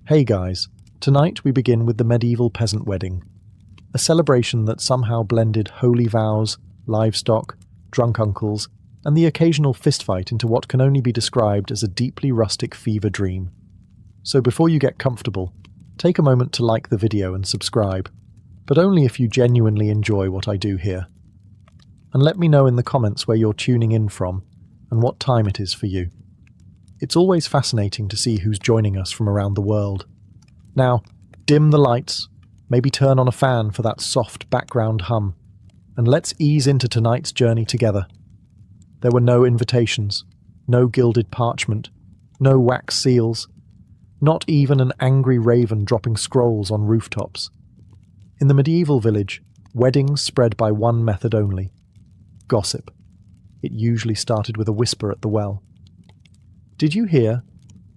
Hey guys, tonight we begin with the medieval peasant wedding, a celebration that somehow blended holy vows, livestock, drunk uncles, and the occasional fistfight into what can only be described as a deeply rustic fever dream. So before you get comfortable, take a moment to like the video and subscribe, but only if you genuinely enjoy what I do here. And let me know in the comments where you're tuning in from and what time it is for you. It's always fascinating to see who's joining us from around the world. Now, dim the lights, maybe turn on a fan for that soft background hum, and let's ease into tonight's journey together. There were no invitations, no gilded parchment, no wax seals, not even an angry raven dropping scrolls on rooftops. In the medieval village, weddings spread by one method only: gossip. It usually started with a whisper at the well. Did you hear?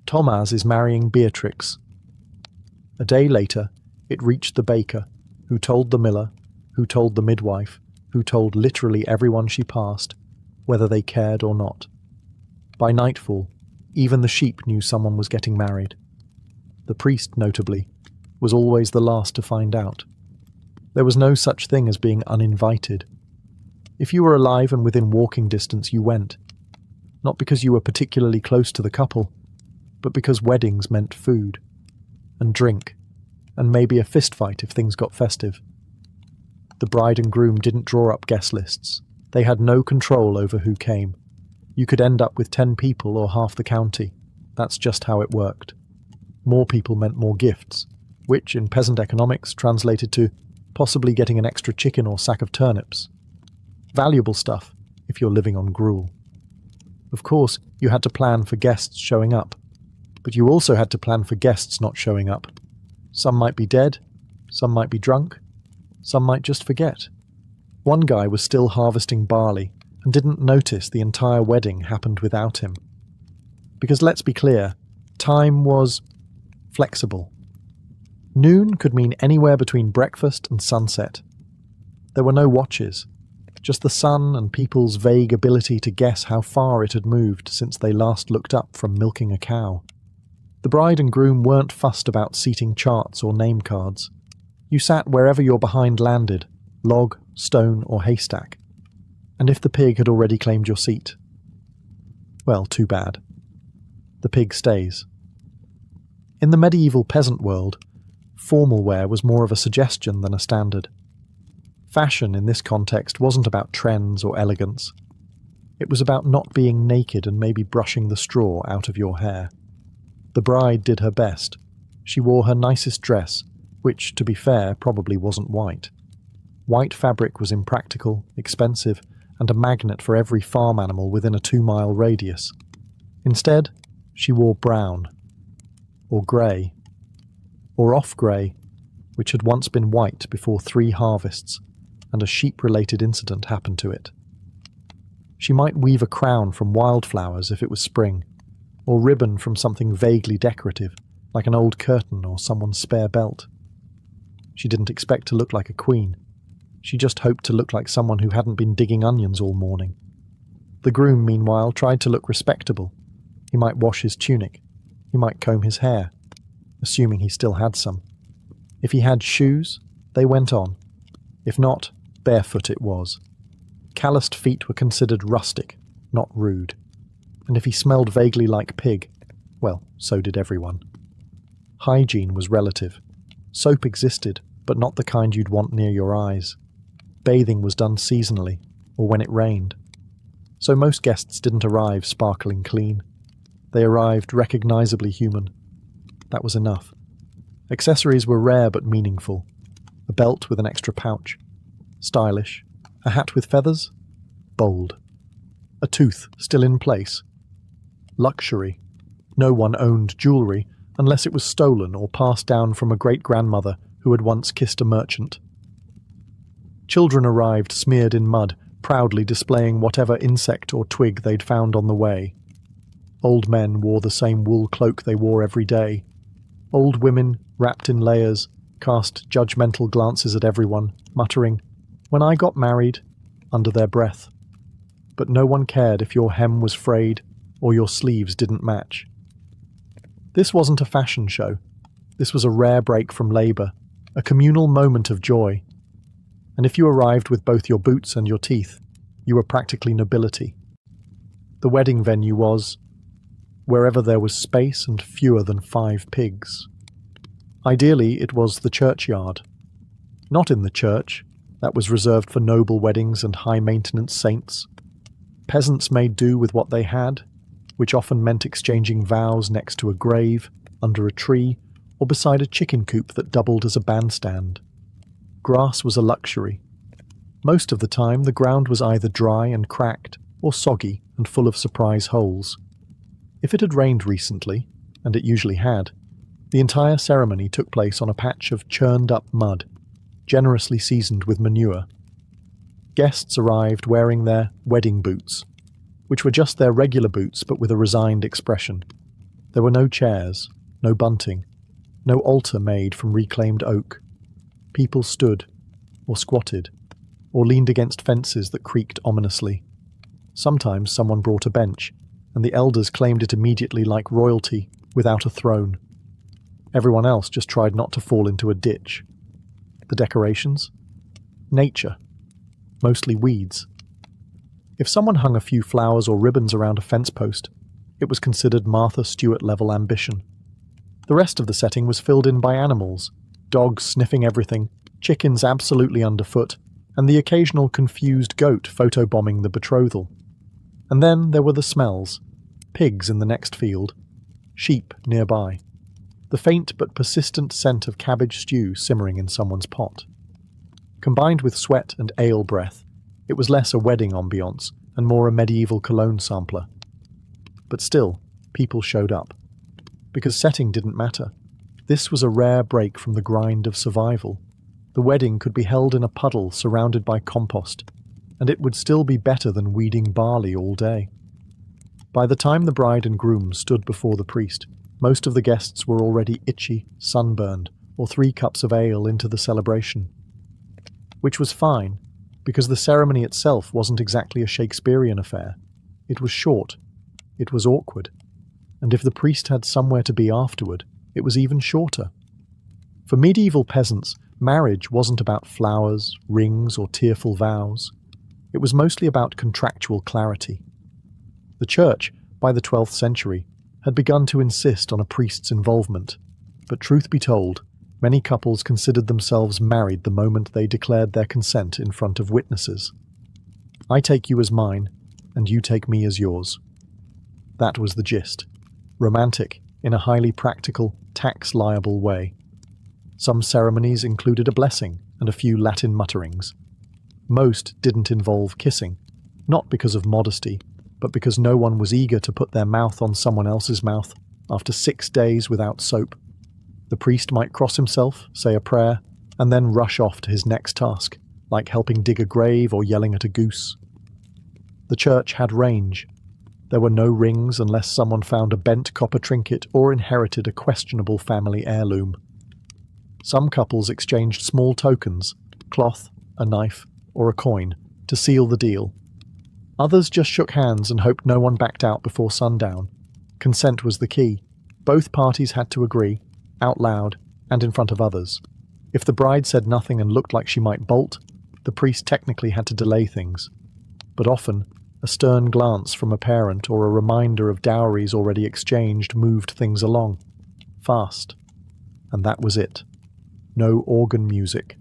Thomas is marrying Beatrix. A day later, it reached the baker, who told the miller, who told the midwife, who told literally everyone she passed, whether they cared or not. By nightfall, even the sheep knew someone was getting married. The priest, notably, was always the last to find out. There was no such thing as being uninvited. If you were alive and within walking distance, you went. Not because you were particularly close to the couple, but because weddings meant food, and drink, and maybe a fistfight if things got festive. The bride and groom didn't draw up guest lists. They had no control over who came. You could end up with 10 people or half the county. That's just how it worked. More people meant more gifts, which in peasant economics translated to possibly getting an extra chicken or sack of turnips. Valuable stuff if you're living on gruel. Of course, you had to plan for guests showing up, but you also had to plan for guests not showing up. Some might be dead, some might be drunk, some might just forget. One guy was still harvesting barley and didn't notice the entire wedding happened without him. Because let's be clear, time was flexible. Noon could mean anywhere between breakfast and sunset. There were no watches. Just the sun and people's vague ability to guess how far it had moved since they last looked up from milking a cow. The bride and groom weren't fussed about seating charts or name cards. You sat wherever your behind landed, log, stone, or haystack. And if the pig had already claimed your seat, well, too bad. The pig stays. In the medieval peasant world, formal wear was more of a suggestion than a standard. Fashion in this context wasn't about trends or elegance. It was about not being naked and maybe brushing the straw out of your hair. The bride did her best. She wore her nicest dress, which, to be fair, probably wasn't white. White fabric was impractical, expensive, and a magnet for every farm animal within a 2-mile radius. Instead, she wore brown, or grey, or off-grey, which had once been white before 3 harvests, and a sheep-related incident happened to it. She might weave a crown from wildflowers if it was spring, or ribbon from something vaguely decorative, like an old curtain or someone's spare belt. She didn't expect to look like a queen. She just hoped to look like someone who hadn't been digging onions all morning. The groom, meanwhile, tried to look respectable. He might wash his tunic. He might comb his hair, assuming he still had some. If he had shoes, they went on. If not, barefoot it was. Calloused feet were considered rustic, not rude. And if he smelled vaguely like pig, well, so did everyone. Hygiene was relative. Soap existed, but not the kind you'd want near your eyes. Bathing was done seasonally, or when it rained. So most guests didn't arrive sparkling clean. They arrived recognizably human. That was enough. Accessories were rare but meaningful. A belt with an extra pouch. Stylish. A hat with feathers? Bold. A tooth still in place? Luxury. No one owned jewellery unless it was stolen or passed down from a great-grandmother who had once kissed a merchant. Children arrived smeared in mud, proudly displaying whatever insect or twig they'd found on the way. Old men wore the same wool cloak they wore every day. Old women, wrapped in layers, cast judgmental glances at everyone, muttering, "When I got married," under their breath. But no one cared if your hem was frayed or your sleeves didn't match. This wasn't a fashion show. This was a rare break from labour, a communal moment of joy. And if you arrived with both your boots and your teeth, you were practically nobility. The wedding venue was wherever there was space and fewer than 5 pigs. Ideally, it was the churchyard. Not in the church, that was reserved for noble weddings and high-maintenance saints. Peasants made do with what they had, which often meant exchanging vows next to a grave, under a tree, or beside a chicken coop that doubled as a bandstand. Grass was a luxury. Most of the time, the ground was either dry and cracked, or soggy and full of surprise holes. If it had rained recently, and it usually had, the entire ceremony took place on a patch of churned-up mud, generously seasoned with manure. Guests arrived wearing their wedding boots, which were just their regular boots but with a resigned expression. There were no chairs, no bunting, no altar made from reclaimed oak. People stood, or squatted, or leaned against fences that creaked ominously. Sometimes someone brought a bench, and the elders claimed it immediately like royalty, without a throne. Everyone else just tried not to fall into a ditch. The decorations? Nature. Mostly weeds. If someone hung a few flowers or ribbons around a fence post, it was considered Martha Stewart-level ambition. The rest of the setting was filled in by animals, dogs sniffing everything, chickens absolutely underfoot, and the occasional confused goat photobombing the betrothal. And then there were the smells. Pigs in the next field. Sheep nearby. The faint but persistent scent of cabbage stew simmering in someone's pot. Combined with sweat and ale breath, it was less a wedding ambiance and more a medieval cologne sampler. But still, people showed up. Because setting didn't matter. This was a rare break from the grind of survival. The wedding could be held in a puddle surrounded by compost, and it would still be better than weeding barley all day. By the time the bride and groom stood before the priest, most of the guests were already itchy, sunburned, or 3 cups of ale into the celebration. Which was fine, because the ceremony itself wasn't exactly a Shakespearean affair. It was short. It was awkward. And if the priest had somewhere to be afterward, it was even shorter. For medieval peasants, marriage wasn't about flowers, rings, or tearful vows. It was mostly about contractual clarity. The church, by the 12th century, had begun to insist on a priest's involvement, but truth be told, many couples considered themselves married the moment they declared their consent in front of witnesses. I take you as mine, and you take me as yours. That was the gist. Romantic, in a highly practical, tax-liable way. Some ceremonies included a blessing and a few Latin mutterings. Most didn't involve kissing, not because of modesty, but because no one was eager to put their mouth on someone else's mouth after 6 days without soap. The priest might cross himself, say a prayer, and then rush off to his next task, like helping dig a grave or yelling at a goose. The church had range. There were no rings unless someone found a bent copper trinket or inherited a questionable family heirloom. Some couples exchanged small tokens, cloth, a knife, or a coin, to seal the deal. Others just shook hands and hoped no one backed out before sundown. Consent was the key. Both parties had to agree, out loud, and in front of others. If the bride said nothing and looked like she might bolt, the priest technically had to delay things. But often, a stern glance from a parent or a reminder of dowries already exchanged moved things along. Fast. And that was it. No organ music.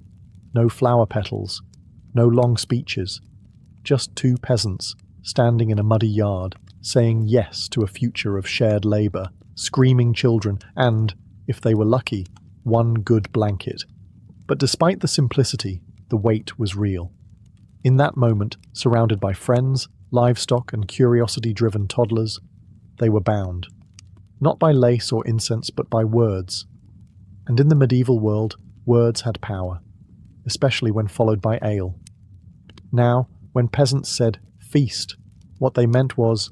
No flower petals. No long speeches. Just 2 peasants, standing in a muddy yard, saying yes to a future of shared labour, screaming children, and, if they were lucky, 1 good blanket. But despite the simplicity, the weight was real. In that moment, surrounded by friends, livestock and curiosity-driven toddlers, they were bound. Not by lace or incense, but by words. And in the medieval world, words had power, especially when followed by ale. Now, when peasants said, "feast," what they meant was,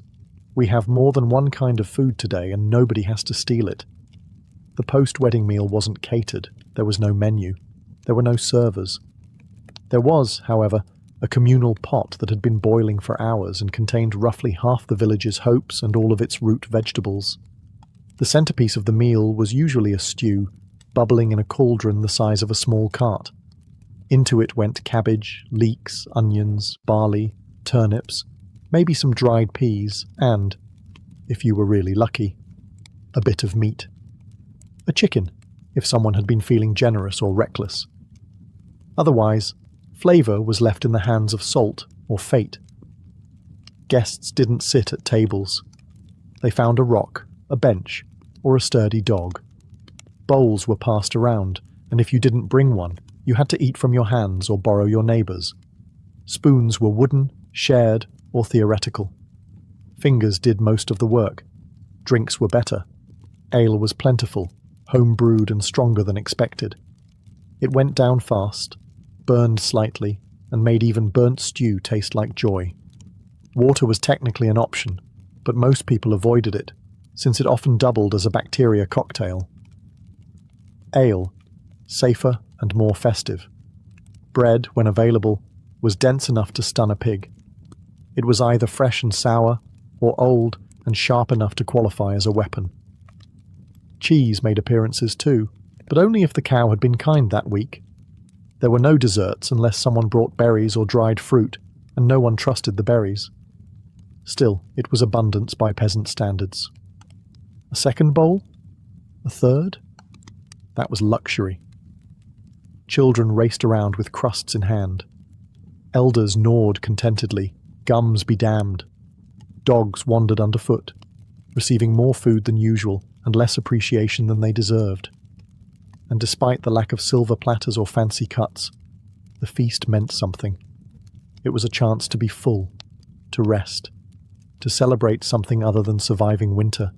"we have more than one kind of food today and nobody has to steal it." The post-wedding meal wasn't catered, there was no menu, there were no servers. There was, however, a communal pot that had been boiling for hours and contained roughly half the village's hopes and all of its root vegetables. The centerpiece of the meal was usually a stew, bubbling in a cauldron the size of a small cart. Into it went cabbage, leeks, onions, barley, turnips, maybe some dried peas, and, if you were really lucky, a bit of meat. A chicken, if someone had been feeling generous or reckless. Otherwise, flavour was left in the hands of salt or fate. Guests didn't sit at tables. They found a rock, a bench, or a sturdy dog. Bowls were passed around, and if you didn't bring one, you had to eat from your hands or borrow your neighbour's. Spoons were wooden, shared, or theoretical. Fingers did most of the work. Drinks were better. Ale was plentiful, home-brewed and stronger than expected. It went down fast, burned slightly, and made even burnt stew taste like joy. Water was technically an option, but most people avoided it, since it often doubled as a bacteria cocktail. Ale, safer and more festive. Bread, when available, was dense enough to stun a pig. It was either fresh and sour, or old and sharp enough to qualify as a weapon. Cheese made appearances too, but only if the cow had been kind that week. There were no desserts unless someone brought berries or dried fruit, and no one trusted the berries. Still, it was abundance by peasant standards. A second bowl? A third? That was luxury. Children raced around with crusts in hand. Elders gnawed contentedly, gums be damned. Dogs wandered underfoot, receiving more food than usual and less appreciation than they deserved. And despite the lack of silver platters or fancy cuts, the feast meant something. It was a chance to be full, to rest, to celebrate something other than surviving winter.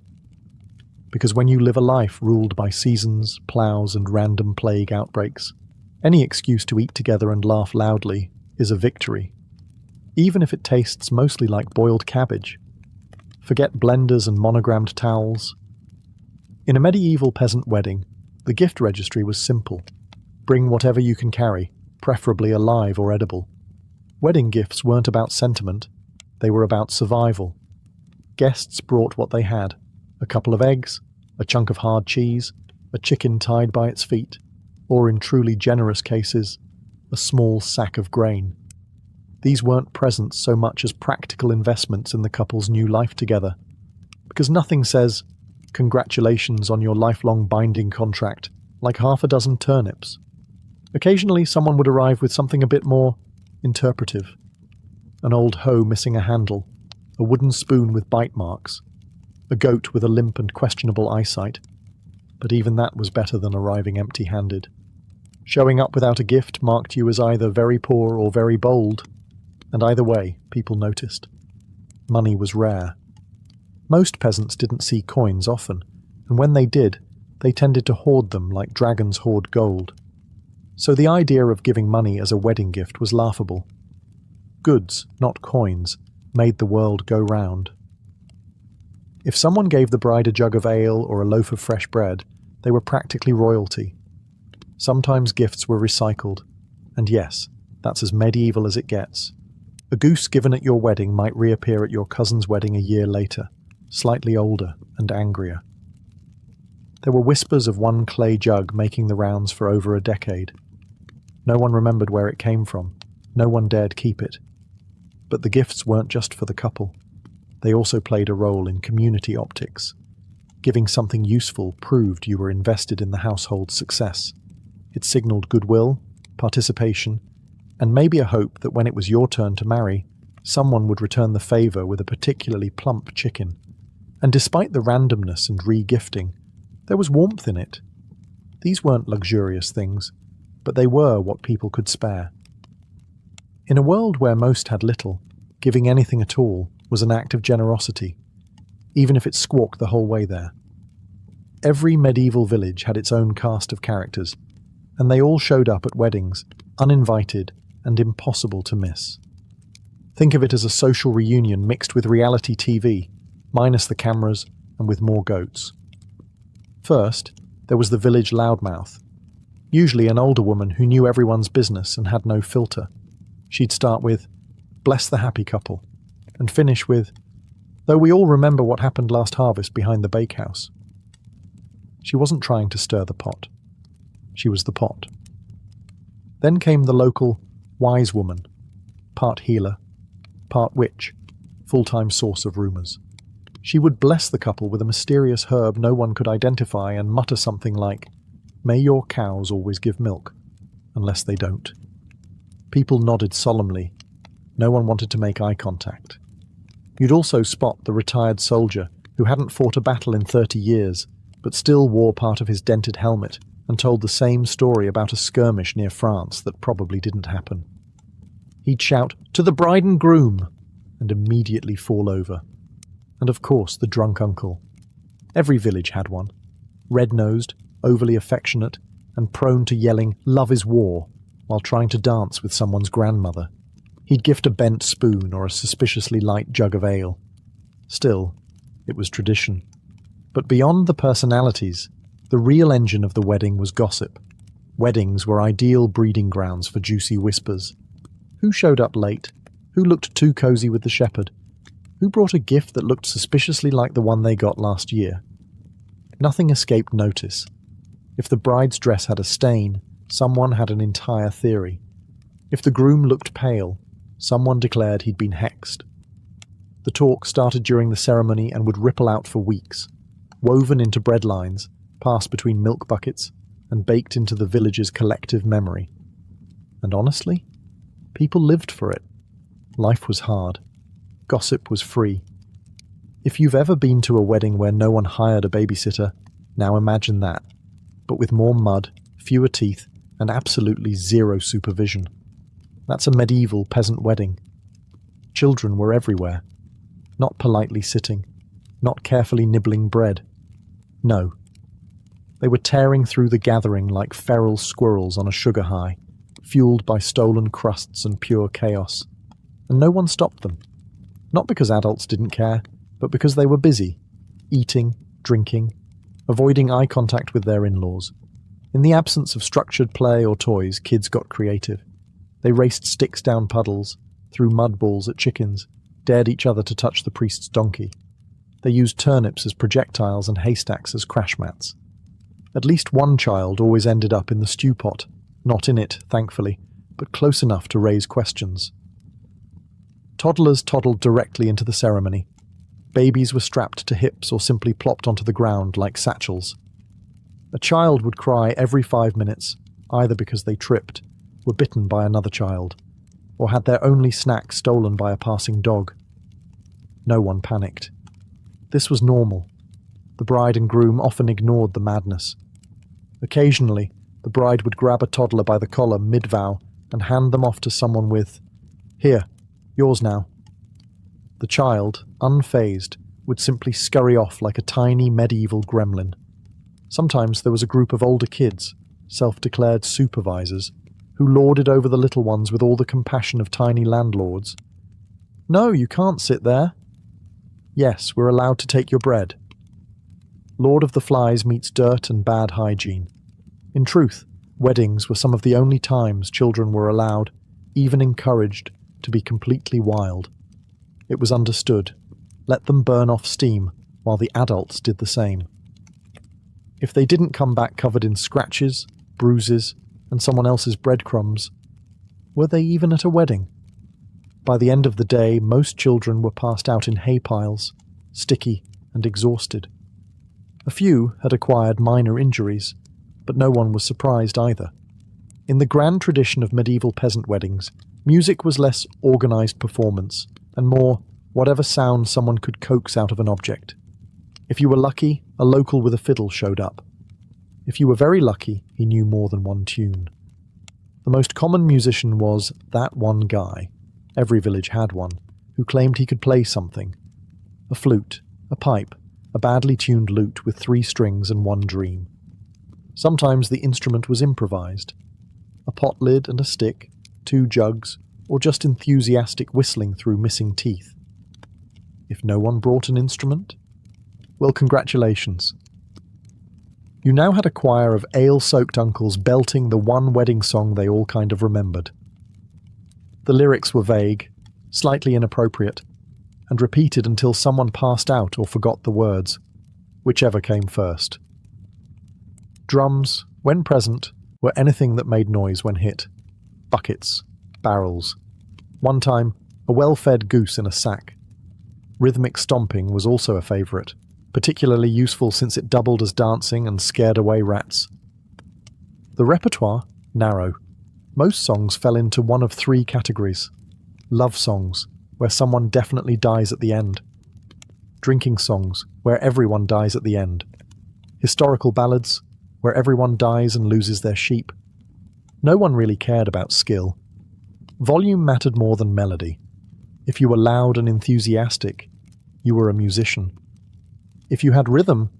Because when you live a life ruled by seasons, ploughs, and random plague outbreaks, any excuse to eat together and laugh loudly is a victory, even if it tastes mostly like boiled cabbage. Forget blenders and monogrammed towels. In a medieval peasant wedding, the gift registry was simple. Bring whatever you can carry, preferably alive or edible. Wedding gifts weren't about sentiment, they were about survival. Guests brought what they had: a couple of eggs, a chunk of hard cheese, a chicken tied by its feet, or in truly generous cases, a small sack of grain. These weren't presents so much as practical investments in the couple's new life together. Because nothing says, "Congratulations on your lifelong binding contract," like half a dozen turnips. Occasionally someone would arrive with something a bit more interpretive. An old hoe missing a handle, a wooden spoon with bite marks, a goat with a limp and questionable eyesight. But even that was better than arriving empty-handed. Showing up without a gift marked you as either very poor or very bold, and either way, people noticed. Money was rare. Most peasants didn't see coins often, and when they did, they tended to hoard them like dragons hoard gold. So the idea of giving money as a wedding gift was laughable. Goods, not coins, made the world go round. If someone gave the bride a jug of ale or a loaf of fresh bread, they were practically royalty. Sometimes gifts were recycled, and yes, that's as medieval as it gets. A goose given at your wedding might reappear at your cousin's wedding a year later, slightly older and angrier. There were whispers of one clay jug making the rounds for over a decade. No one remembered where it came from. No one dared keep it. But the gifts weren't just for the couple. They also played a role in community optics. Giving something useful proved you were invested in the household's success. It signaled goodwill, participation, and maybe a hope that when it was your turn to marry, someone would return the favour with a particularly plump chicken. And despite the randomness and re-gifting, there was warmth in it. These weren't luxurious things, but they were what people could spare. In a world where most had little, giving anything at all was an act of generosity, even if it squawked the whole way there. Every medieval village had its own cast of characters, and they all showed up at weddings, uninvited and impossible to miss. Think of it as a social reunion mixed with reality TV, minus the cameras and with more goats. First, there was the village loudmouth, usually an older woman who knew everyone's business and had no filter. She'd start with, "Bless the happy couple," and finish with, "Though we all remember what happened last harvest behind the bakehouse." She wasn't trying to stir the pot. She was the pot. Then came the local wise woman, part healer, part witch, full-time source of rumours. She would bless the couple with a mysterious herb no one could identify and mutter something like, "May your cows always give milk, unless they don't." People nodded solemnly. No one wanted to make eye contact. You'd also spot the retired soldier who hadn't fought a battle in 30 years, but still wore part of his dented helmet and told the same story about a skirmish near France that probably didn't happen. He'd shout, "To the bride and groom!" and immediately fall over. And of course, the drunk uncle. Every village had one. Red-nosed, overly affectionate, and prone to yelling, "Love is war," while trying to dance with someone's grandmother. He'd gift a bent spoon or a suspiciously light jug of ale. Still, it was tradition. But beyond the personalities, the real engine of the wedding was gossip. Weddings were ideal breeding grounds for juicy whispers. Who showed up late? Who looked too cozy with the shepherd? Who brought a gift that looked suspiciously like the one they got last year? Nothing escaped notice. If the bride's dress had a stain, someone had an entire theory. If the groom looked pale, someone declared he'd been hexed. The talk started during the ceremony and would ripple out for weeks, woven into bread lines, passed between milk buckets, and baked into the village's collective memory. And honestly, people lived for it. Life was hard. Gossip was free. If you've ever been to a wedding where no one hired a babysitter, now imagine that, but with more mud, fewer teeth, and absolutely zero supervision. That's a medieval peasant wedding. Children were everywhere. Not politely sitting, not carefully nibbling bread. No. They were tearing through the gathering like feral squirrels on a sugar high, fueled by stolen crusts and pure chaos. And no one stopped them. Not because adults didn't care, but because they were busy, eating, drinking, avoiding eye contact with their in-laws. In the absence of structured play or toys, kids got creative. They raced sticks down puddles, threw mud balls at chickens, dared each other to touch the priest's donkey. They used turnips as projectiles and haystacks as crash mats. At least one child always ended up in the stew pot, not in it, thankfully, but close enough to raise questions. Toddlers toddled directly into the ceremony. Babies were strapped to hips or simply plopped onto the ground like satchels. A child would cry every 5 minutes, either because they tripped, were bitten by another child, or had their only snack stolen by a passing dog. No one panicked. This was normal. The bride and groom often ignored the madness. Occasionally, the bride would grab a toddler by the collar mid-vow and hand them off to someone with, "Here, yours now." The child, unfazed, would simply scurry off like a tiny medieval gremlin. Sometimes there was a group of older kids, self-declared supervisors, who lorded over the little ones with all the compassion of tiny landlords. "No, you can't sit there." "Yes, we're allowed to take your bread." Lord of the Flies meets dirt and bad hygiene. In truth, weddings were some of the only times children were allowed, even encouraged, to be completely wild. It was understood. Let them burn off steam, while the adults did the same. If they didn't come back covered in scratches, bruises, and someone else's breadcrumbs, were they even at a wedding? By the end of the day, most children were passed out in hay piles, sticky and exhausted. A few had acquired minor injuries, but no one was surprised either. In the grand tradition of medieval peasant weddings, music was less organized performance, and more whatever sound someone could coax out of an object. If you were lucky, a local with a fiddle showed up. If you were very lucky, he knew more than one tune. The most common musician was that one guy, every village had one, who claimed he could play something. A flute, a pipe, a badly tuned lute with 3 strings and 1 dream. Sometimes the instrument was improvised. A pot lid and a stick, 2 jugs, or just enthusiastic whistling through missing teeth. If no one brought an instrument? Well, congratulations. You now had a choir of ale-soaked uncles belting the one wedding song they all kind of remembered. The lyrics were vague, slightly inappropriate, and repeated until someone passed out or forgot the words, whichever came first. Drums, when present, were anything that made noise when hit. Buckets, barrels. One time, a well-fed goose in a sack. Rhythmic stomping was also a favourite, particularly useful since it doubled as dancing and scared away rats. The repertoire? Narrow. Most songs fell into one of three categories. Love songs, where someone definitely dies at the end. Drinking songs, where everyone dies at the end. Historical ballads, where everyone dies and loses their sheep. No one really cared about skill. Volume mattered more than melody. If you were loud and enthusiastic, you were a musician. If you had rhythm,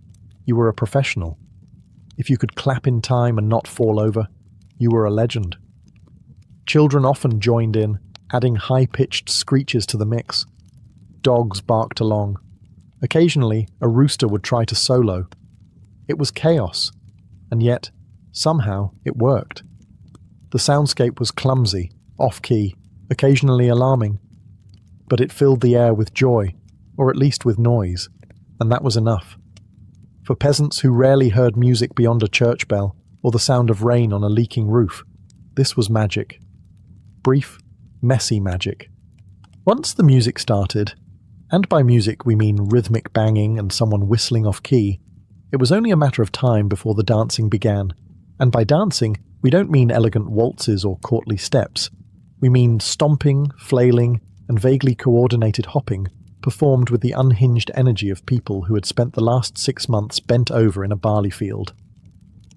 you were a professional. If you could clap in time and not fall over, you were a legend. Children often joined in, adding high-pitched screeches to the mix. Dogs barked along. Occasionally, a rooster would try to solo. It was chaos, and yet, somehow, it worked. The soundscape was clumsy, off-key, occasionally alarming, but it filled the air with joy, or at least with noise, and that was enough. For peasants who rarely heard music beyond a church bell or the sound of rain on a leaking roof, this was magic. Brief, messy magic. Once the music started, and by music we mean rhythmic banging and someone whistling off-key, it was only a matter of time before the dancing began. And by dancing, we don't mean elegant waltzes or courtly steps. We mean stomping, flailing, and vaguely coordinated hopping, performed with the unhinged energy of people who had spent the last 6 months bent over in a barley field.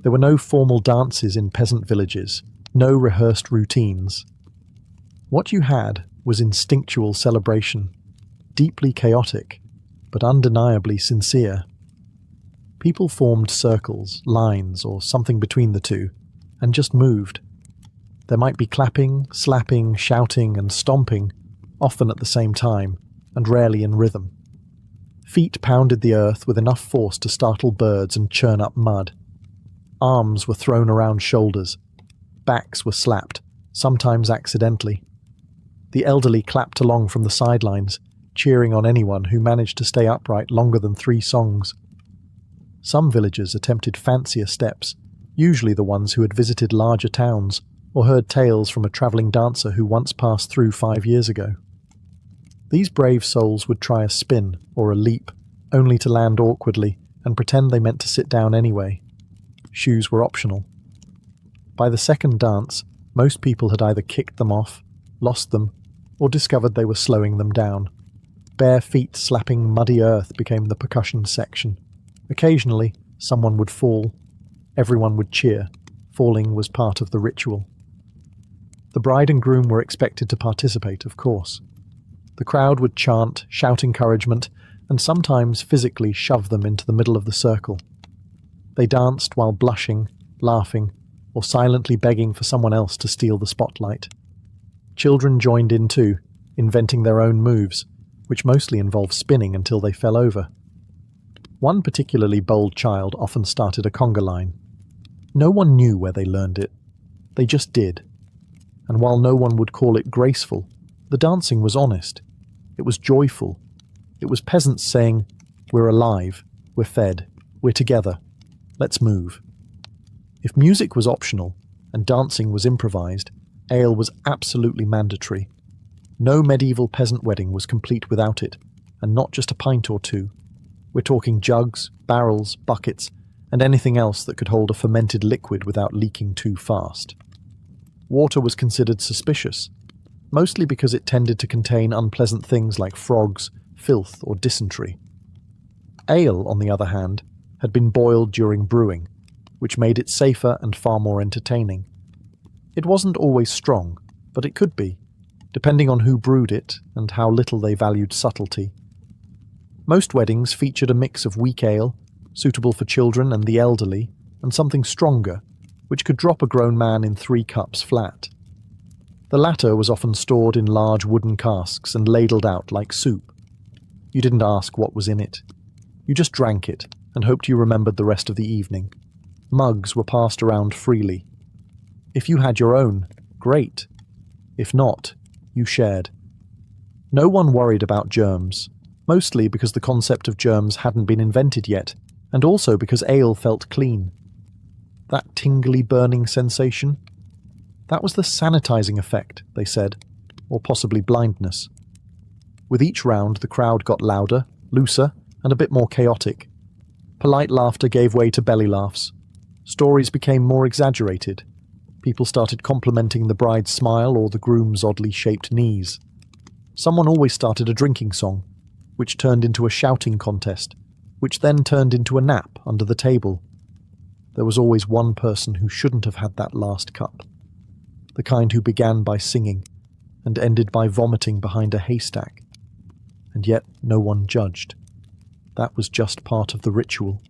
There were no formal dances in peasant villages, no rehearsed routines. What you had was instinctual celebration, deeply chaotic, but undeniably sincere. People formed circles, lines, or something between the two, and just moved. There might be clapping, slapping, shouting, and stomping, often at the same time, and rarely in rhythm. Feet pounded the earth with enough force to startle birds and churn up mud. Arms were thrown around shoulders. Backs were slapped, sometimes accidentally. The elderly clapped along from the sidelines, cheering on anyone who managed to stay upright longer than 3 songs. Some villagers attempted fancier steps, usually the ones who had visited larger towns or heard tales from a travelling dancer who once passed through 5 years ago. These brave souls would try a spin or a leap, only to land awkwardly and pretend they meant to sit down anyway. Shoes were optional. By the second dance, most people had either kicked them off, lost them, or discovered they were slowing them down. Bare feet slapping muddy earth became the percussion section. Occasionally, someone would fall. Everyone would cheer. Falling was part of the ritual. The bride and groom were expected to participate, of course. The crowd would chant, shout encouragement, and sometimes physically shove them into the middle of the circle. They danced while blushing, laughing, or silently begging for someone else to steal the spotlight. Children joined in too, inventing their own moves, which mostly involved spinning until they fell over. One particularly bold child often started a conga line. No one knew where they learned it. They just did. And while no one would call it graceful, the dancing was honest. It was joyful. It was peasants saying, "We're alive, we're fed, we're together, let's move." If music was optional and dancing was improvised, ale was absolutely mandatory. No medieval peasant wedding was complete without it, and not just a pint or two. We're talking jugs, barrels, buckets, and anything else that could hold a fermented liquid without leaking too fast. Water was considered suspicious, mostly because it tended to contain unpleasant things like frogs, filth, or dysentery. Ale, on the other hand, had been boiled during brewing, which made it safer and far more entertaining. It wasn't always strong, but it could be, depending on who brewed it and how little they valued subtlety. Most weddings featured a mix of weak ale, suitable for children and the elderly, and something stronger, which could drop a grown man in 3 cups flat. The latter was often stored in large wooden casks and ladled out like soup. You didn't ask what was in it. You just drank it and hoped you remembered the rest of the evening. Mugs were passed around freely. If you had your own, great. If not, you shared. No one worried about germs, mostly because the concept of germs hadn't been invented yet, and also because ale felt clean. that tingly burning sensation? That was the sanitizing effect, they said, or possibly blindness. With each round, the crowd got louder, looser, and a bit more chaotic. Polite laughter gave way to belly laughs. Stories became more exaggerated. People started complimenting the bride's smile or the groom's oddly shaped knees. Someone always started a drinking song, which turned into a shouting contest, which then turned into a nap under the table. There was always one person who shouldn't have had that last cup. The kind who began by singing and ended by vomiting behind a haystack. And yet no one judged. That was just part of the ritual.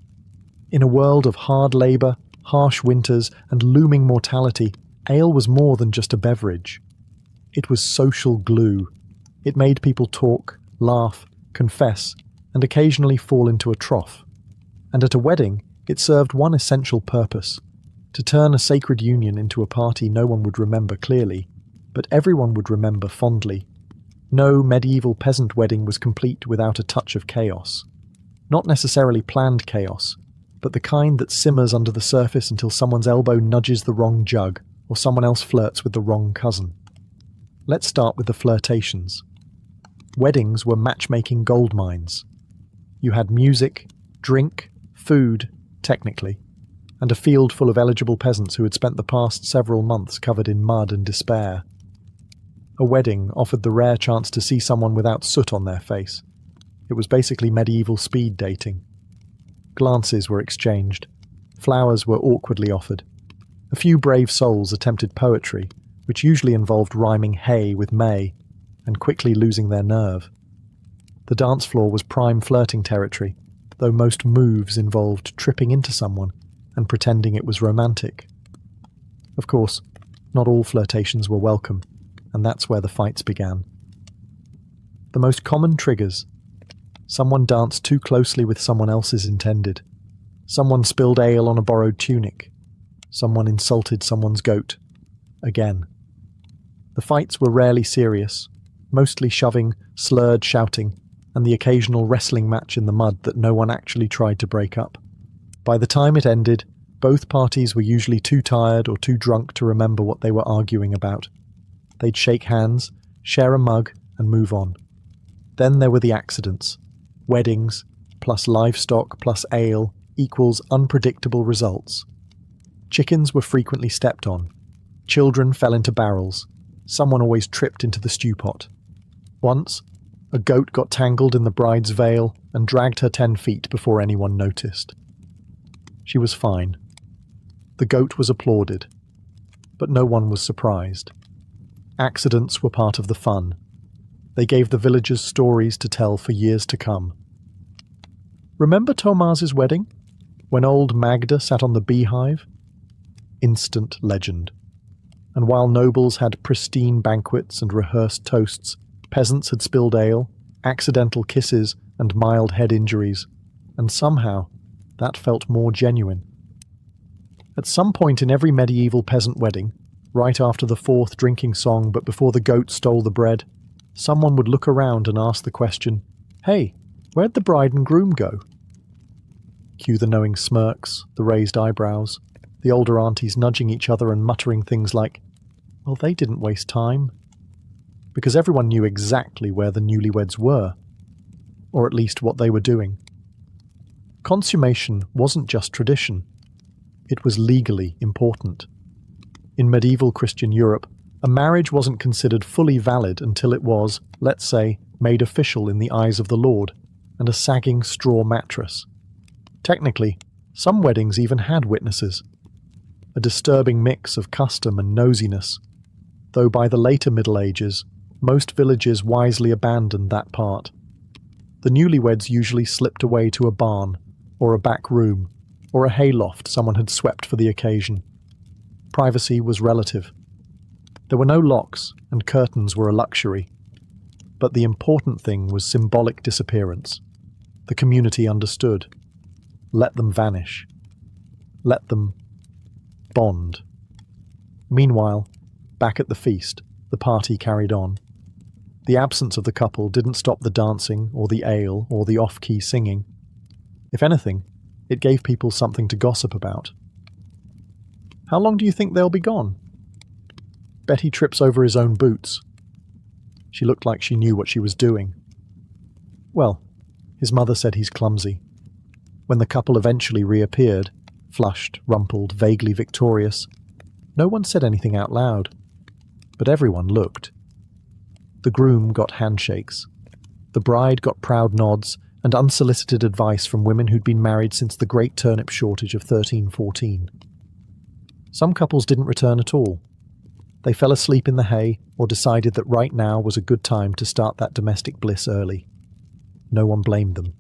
In a world of hard labour, harsh winters, and looming mortality, ale was more than just a beverage. It was social glue. It made people talk, laugh, confess, and occasionally fall into a trough. And at a wedding, it served one essential purpose: to turn a sacred union into a party no one would remember clearly, but everyone would remember fondly. No medieval peasant wedding was complete without a touch of chaos. Not necessarily planned chaos, but the kind that simmers under the surface until someone's elbow nudges the wrong jug, or someone else flirts with the wrong cousin. Let's start with the flirtations. Weddings were matchmaking gold mines. You had music, drink, food, technically, and a field full of eligible peasants who had spent the past several months covered in mud and despair. A wedding offered the rare chance to see someone without soot on their face. It was basically medieval speed dating. Glances were exchanged. Flowers were awkwardly offered. A few brave souls attempted poetry, which usually involved rhyming hay with May, and quickly losing their nerve. The dance floor was prime flirting territory, though most moves involved tripping into someone and pretending it was romantic. Of course, not all flirtations were welcome, and that's where the fights began. The most common triggers: someone danced too closely with someone else's intended. Someone spilled ale on a borrowed tunic. Someone insulted someone's goat. Again. The fights were rarely serious, mostly shoving, slurred shouting, and the occasional wrestling match in the mud that no one actually tried to break up. By the time it ended, both parties were usually too tired or too drunk to remember what they were arguing about. They'd shake hands, share a mug, and move on. Then there were the accidents. Weddings, plus livestock, plus ale, equals unpredictable results. Chickens were frequently stepped on. Children fell into barrels. Someone always tripped into the stew pot. Once, a goat got tangled in the bride's veil and dragged her 10 feet before anyone noticed. She was fine. The goat was applauded, but no one was surprised. Accidents were part of the fun. They gave the villagers stories to tell for years to come. Remember Thomas's wedding, when old Magda sat on the beehive? Instant legend. And while nobles had pristine banquets and rehearsed toasts, peasants had spilled ale, accidental kisses, and mild head injuries, and somehow that felt more genuine. At some point in every medieval peasant wedding, right after the fourth drinking song but before the goat stole the bread, someone would look around and ask the question, "Hey, where'd the bride and groom go?" Cue the knowing smirks, the raised eyebrows, the older aunties nudging each other and muttering things like, "Well, they didn't waste time." Because everyone knew exactly where the newlyweds were, or at least what they were doing. Consummation wasn't just tradition. It was legally important. In medieval Christian Europe, a marriage wasn't considered fully valid until it was, let's say, made official in the eyes of the Lord, and a sagging straw mattress. Technically, some weddings even had witnesses. A disturbing mix of custom and nosiness, though by the later Middle Ages, most villages wisely abandoned that part. The newlyweds usually slipped away to a barn, or a back room, or a hayloft someone had swept for the occasion. Privacy was relative. There were no locks, and curtains were a luxury. But the important thing was symbolic disappearance. The community understood. Let them vanish. Let them bond. Meanwhile, back at the feast, the party carried on. The absence of the couple didn't stop the dancing, or the ale, or the off-key singing. If anything, it gave people something to gossip about. How long do you think they'll be gone? Betty trips over his own boots. She looked like she knew what she was doing. Well, his mother said he's clumsy. When the couple eventually reappeared, flushed, rumpled, vaguely victorious, no one said anything out loud, but everyone looked. The groom got handshakes. The bride got proud nods and unsolicited advice from women who'd been married since the great turnip shortage of 1314. Some couples didn't return at all. They fell asleep in the hay or decided that right now was a good time to start that domestic bliss early. No one blamed them.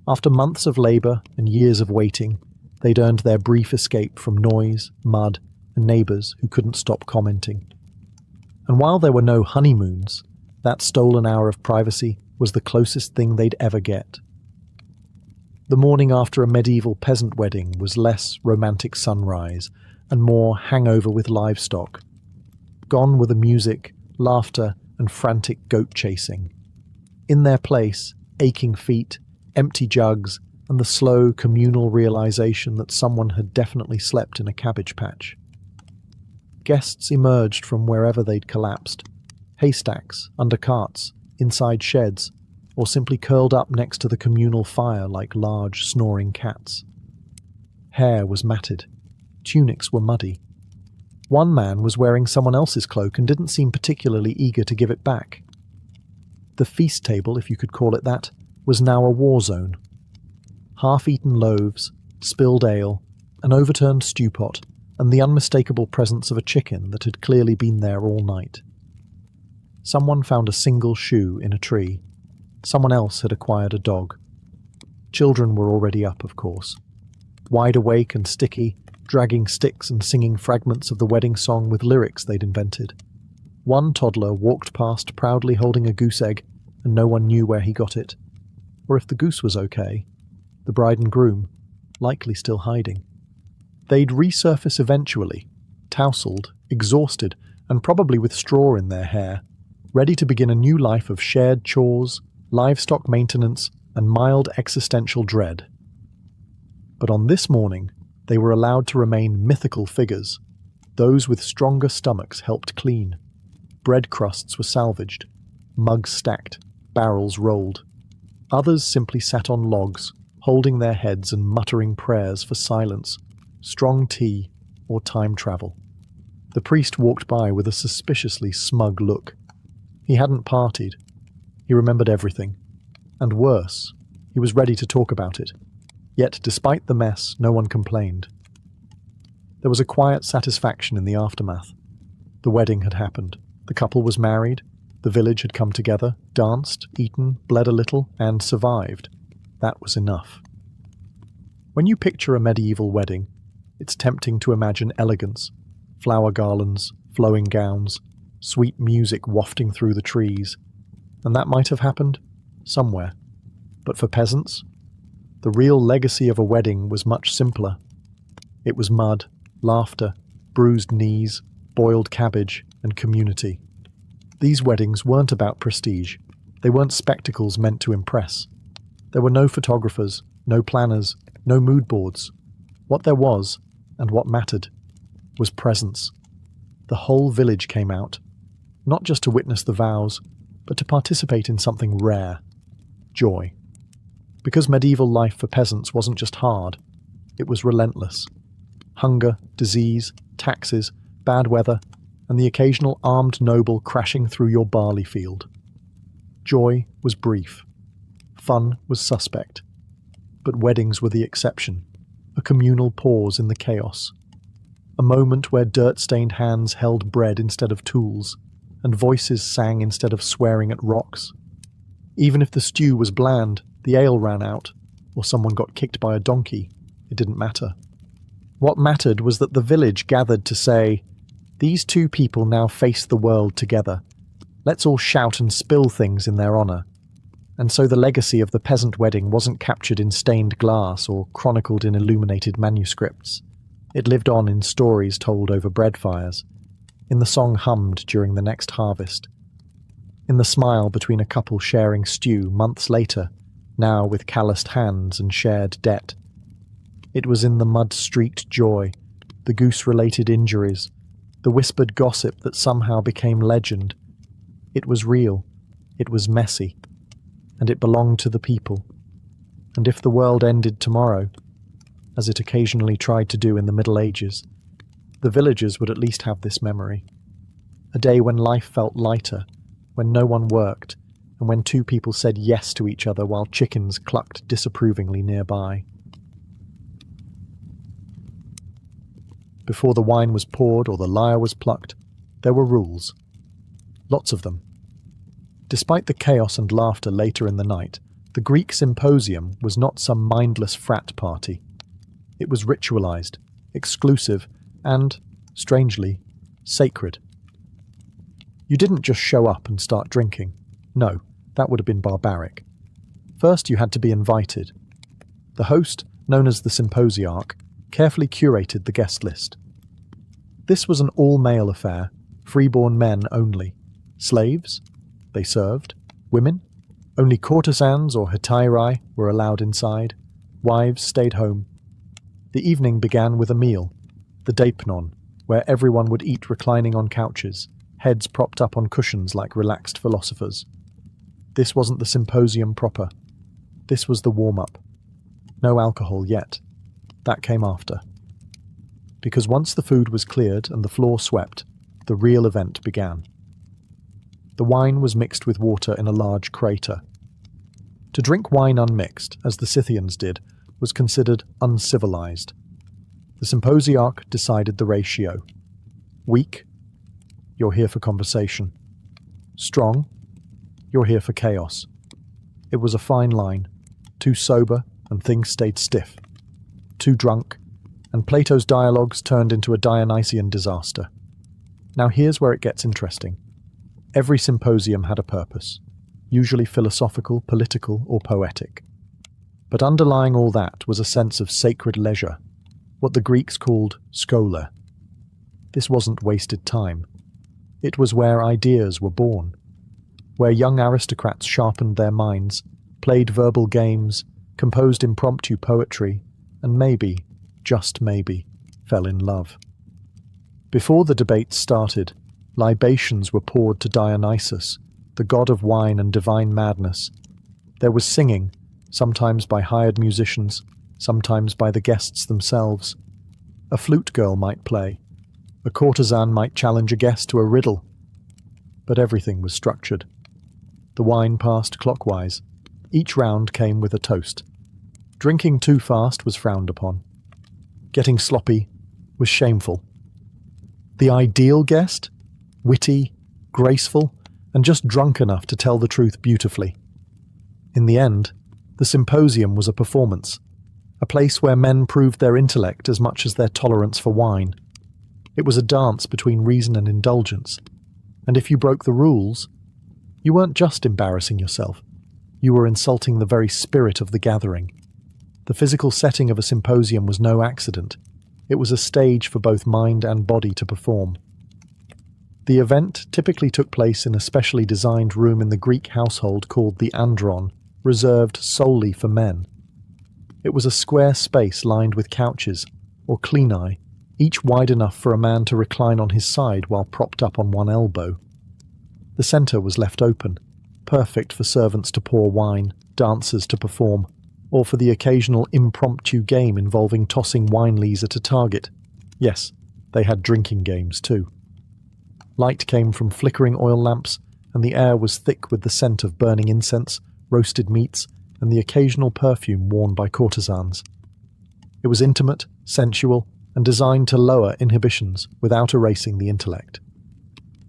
After months of labour and years of waiting, they'd earned their brief escape from noise, mud, and neighbours who couldn't stop commenting. And while there were no honeymoons, that stolen hour of privacy was the closest thing they'd ever get. The morning after a medieval peasant wedding was less romantic sunrise and more hangover with livestock. Gone were the music, laughter, and frantic goat chasing. In their place, aching feet, empty jugs, and the slow communal realization that someone had definitely slept in a cabbage patch. Guests emerged from wherever they'd collapsed, haystacks, under carts, inside sheds, or simply curled up next to the communal fire like large, snoring cats. Hair was matted. Tunics were muddy. One man was wearing someone else's cloak and didn't seem particularly eager to give it back. The feast table, if you could call it that, was now a war zone. Half-eaten loaves, spilled ale, an overturned stew pot, and the unmistakable presence of a chicken that had clearly been there all night. Someone found a single shoe in a tree. Someone else had acquired a dog. Children were already up, of course. Wide awake and sticky, dragging sticks and singing fragments of the wedding song with lyrics they'd invented. One toddler walked past proudly holding a goose egg, and no one knew where he got it. Or if the goose was okay. The bride and groom, likely still hiding. They'd resurface eventually, tousled, exhausted, and probably with straw in their hair, ready to begin a new life of shared chores, livestock maintenance, and mild existential dread. But on this morning, they were allowed to remain mythical figures. Those with stronger stomachs helped clean. Bread crusts were salvaged, mugs stacked, barrels rolled. Others simply sat on logs, holding their heads and muttering prayers for silence, strong tea, or time travel. The priest walked by with a suspiciously smug look. He hadn't partied. He remembered everything. And worse, he was ready to talk about it. Yet, despite the mess, no one complained. There was a quiet satisfaction in the aftermath. The wedding had happened. The couple was married. The village had come together, danced, eaten, bled a little, and survived. That was enough. When you picture a medieval wedding, it's tempting to imagine elegance, flower garlands, flowing gowns, sweet music wafting through the trees. And that might have happened somewhere. But for peasants, the real legacy of a wedding was much simpler. It was mud, laughter, bruised knees, boiled cabbage, and community. These weddings weren't about prestige. They weren't spectacles meant to impress. There were no photographers, no planners, no mood boards. What there was, and what mattered, was presence. The whole village came out, not just to witness the vows, but to participate in something rare: joy. Because medieval life for peasants wasn't just hard, it was relentless. Hunger, disease, taxes, bad weather, and the occasional armed noble crashing through your barley field. Joy was brief. Fun was suspect. But weddings were the exception, a communal pause in the chaos. A moment where dirt-stained hands held bread instead of tools, and voices sang instead of swearing at rocks. Even if the stew was bland, the ale ran out, or someone got kicked by a donkey, it didn't matter. What mattered was that the village gathered to say, "These two people now face the world together. Let's all shout and spill things in their honour." And so the legacy of the peasant wedding wasn't captured in stained glass or chronicled in illuminated manuscripts. It lived on in stories told over bread fires, in the song hummed during the next harvest, in the smile between a couple sharing stew months later, now with calloused hands and shared debt. It was in the mud-streaked joy, the goose-related injuries, the whispered gossip that somehow became legend. It was real, it was messy, and it belonged to the people. And if the world ended tomorrow, as it occasionally tried to do in the Middle Ages, the villagers would at least have this memory. A day when life felt lighter, when no one worked, and when two people said yes to each other while chickens clucked disapprovingly nearby. Before the wine was poured or the lyre was plucked, there were rules. Lots of them. Despite the chaos and laughter later in the night, the Greek symposium was not some mindless frat party. It was ritualized, exclusive, and, strangely, sacred. You didn't just show up and start drinking. No, that would have been barbaric. First, you had to be invited. The host, known as the symposiarch, carefully curated the guest list. This was an all-male affair, freeborn men only. Slaves? They served. Women? Only courtesans or hetairai were allowed inside. Wives stayed home. The evening began with a meal, the deipnon, where everyone would eat reclining on couches, heads propped up on cushions like relaxed philosophers. This wasn't the symposium proper. This was the warm-up. No alcohol yet. That came after. Because once the food was cleared and the floor swept, the real event began. The wine was mixed with water in a large crater. To drink wine unmixed, as the Scythians did, was considered uncivilized. The symposiarch decided the ratio. Weak? You're here for conversation. Strong? You're here for chaos. It was a fine line. Too sober, and things stayed stiff. Too drunk, and Plato's dialogues turned into a Dionysian disaster. Now here's where it gets interesting. Every symposium had a purpose, usually philosophical, political, or poetic. But underlying all that was a sense of sacred leisure, what the Greeks called schola. This wasn't wasted time. It was where ideas were born, where young aristocrats sharpened their minds, played verbal games, composed impromptu poetry, and maybe, just maybe, fell in love. Before the debates started, libations were poured to Dionysus, the god of wine and divine madness. There was singing, sometimes by hired musicians, sometimes by the guests themselves. A flute girl might play. A courtesan might challenge a guest to a riddle. But everything was structured. The wine passed clockwise. Each round came with a toast. Drinking too fast was frowned upon. Getting sloppy was shameful. The ideal guest? Witty, graceful, and just drunk enough to tell the truth beautifully. In the end, the symposium was a performance, a place where men proved their intellect as much as their tolerance for wine. It was a dance between reason and indulgence, and if you broke the rules, you weren't just embarrassing yourself, you were insulting the very spirit of the gathering. The physical setting of a symposium was no accident. It was a stage for both mind and body to perform. The event typically took place in a specially designed room in the Greek household called the andron, reserved solely for men. It was a square space lined with couches, or clenae, each wide enough for a man to recline on his side while propped up on one elbow. The centre was left open, perfect for servants to pour wine, dancers to perform, or for the occasional impromptu game involving tossing wine lees at a target. Yes, they had drinking games too. Light came from flickering oil lamps, and the air was thick with the scent of burning incense, roasted meats, and the occasional perfume worn by courtesans. It was intimate, sensual, and designed to lower inhibitions without erasing the intellect.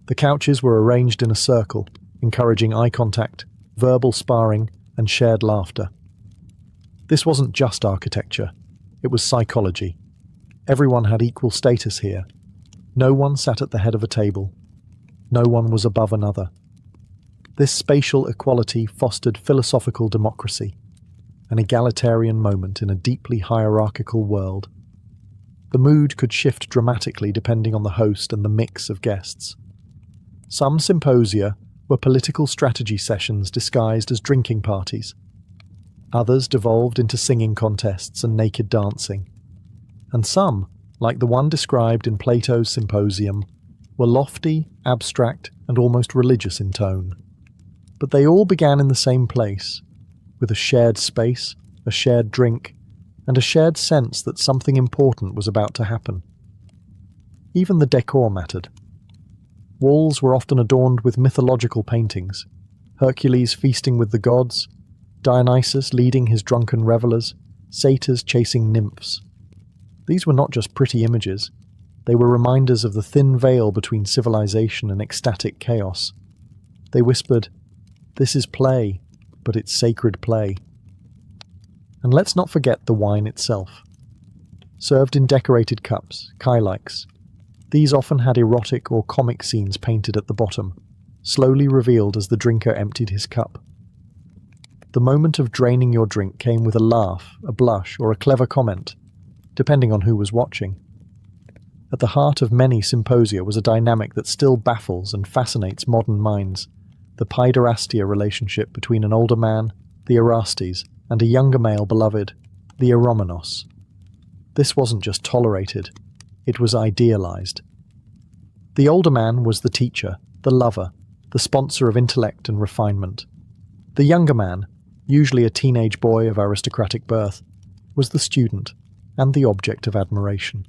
The couches were arranged in a circle, encouraging eye contact, verbal sparring, and shared laughter. This wasn't just architecture, it was psychology. Everyone had equal status here. No one sat at the head of a table. No one was above another. This spatial equality fostered philosophical democracy, an egalitarian moment in a deeply hierarchical world. The mood could shift dramatically depending on the host and the mix of guests. Some symposia were political strategy sessions disguised as drinking parties. Others devolved into singing contests and naked dancing. And some like the one described in Plato's Symposium, were lofty, abstract, and almost religious in tone. But they all began in the same place, with a shared space, a shared drink, and a shared sense that something important was about to happen. Even the decor mattered. Walls were often adorned with mythological paintings, Hercules feasting with the gods, Dionysus leading his drunken revelers, satyrs chasing nymphs. These were not just pretty images, they were reminders of the thin veil between civilization and ecstatic chaos. They whispered, "This is play, but it's sacred play." And let's not forget the wine itself. Served in decorated cups, kylakes, these often had erotic or comic scenes painted at the bottom, slowly revealed as the drinker emptied his cup. The moment of draining your drink came with a laugh, a blush, or a clever comment, depending on who was watching. At the heart of many symposia was a dynamic that still baffles and fascinates modern minds, the paiderastia relationship between an older man, the Erastes, and a younger male beloved, the Eromenos. This wasn't just tolerated, it was idealized. The older man was the teacher, the lover, the sponsor of intellect and refinement. The younger man, usually a teenage boy of aristocratic birth, was the student and the object of admiration.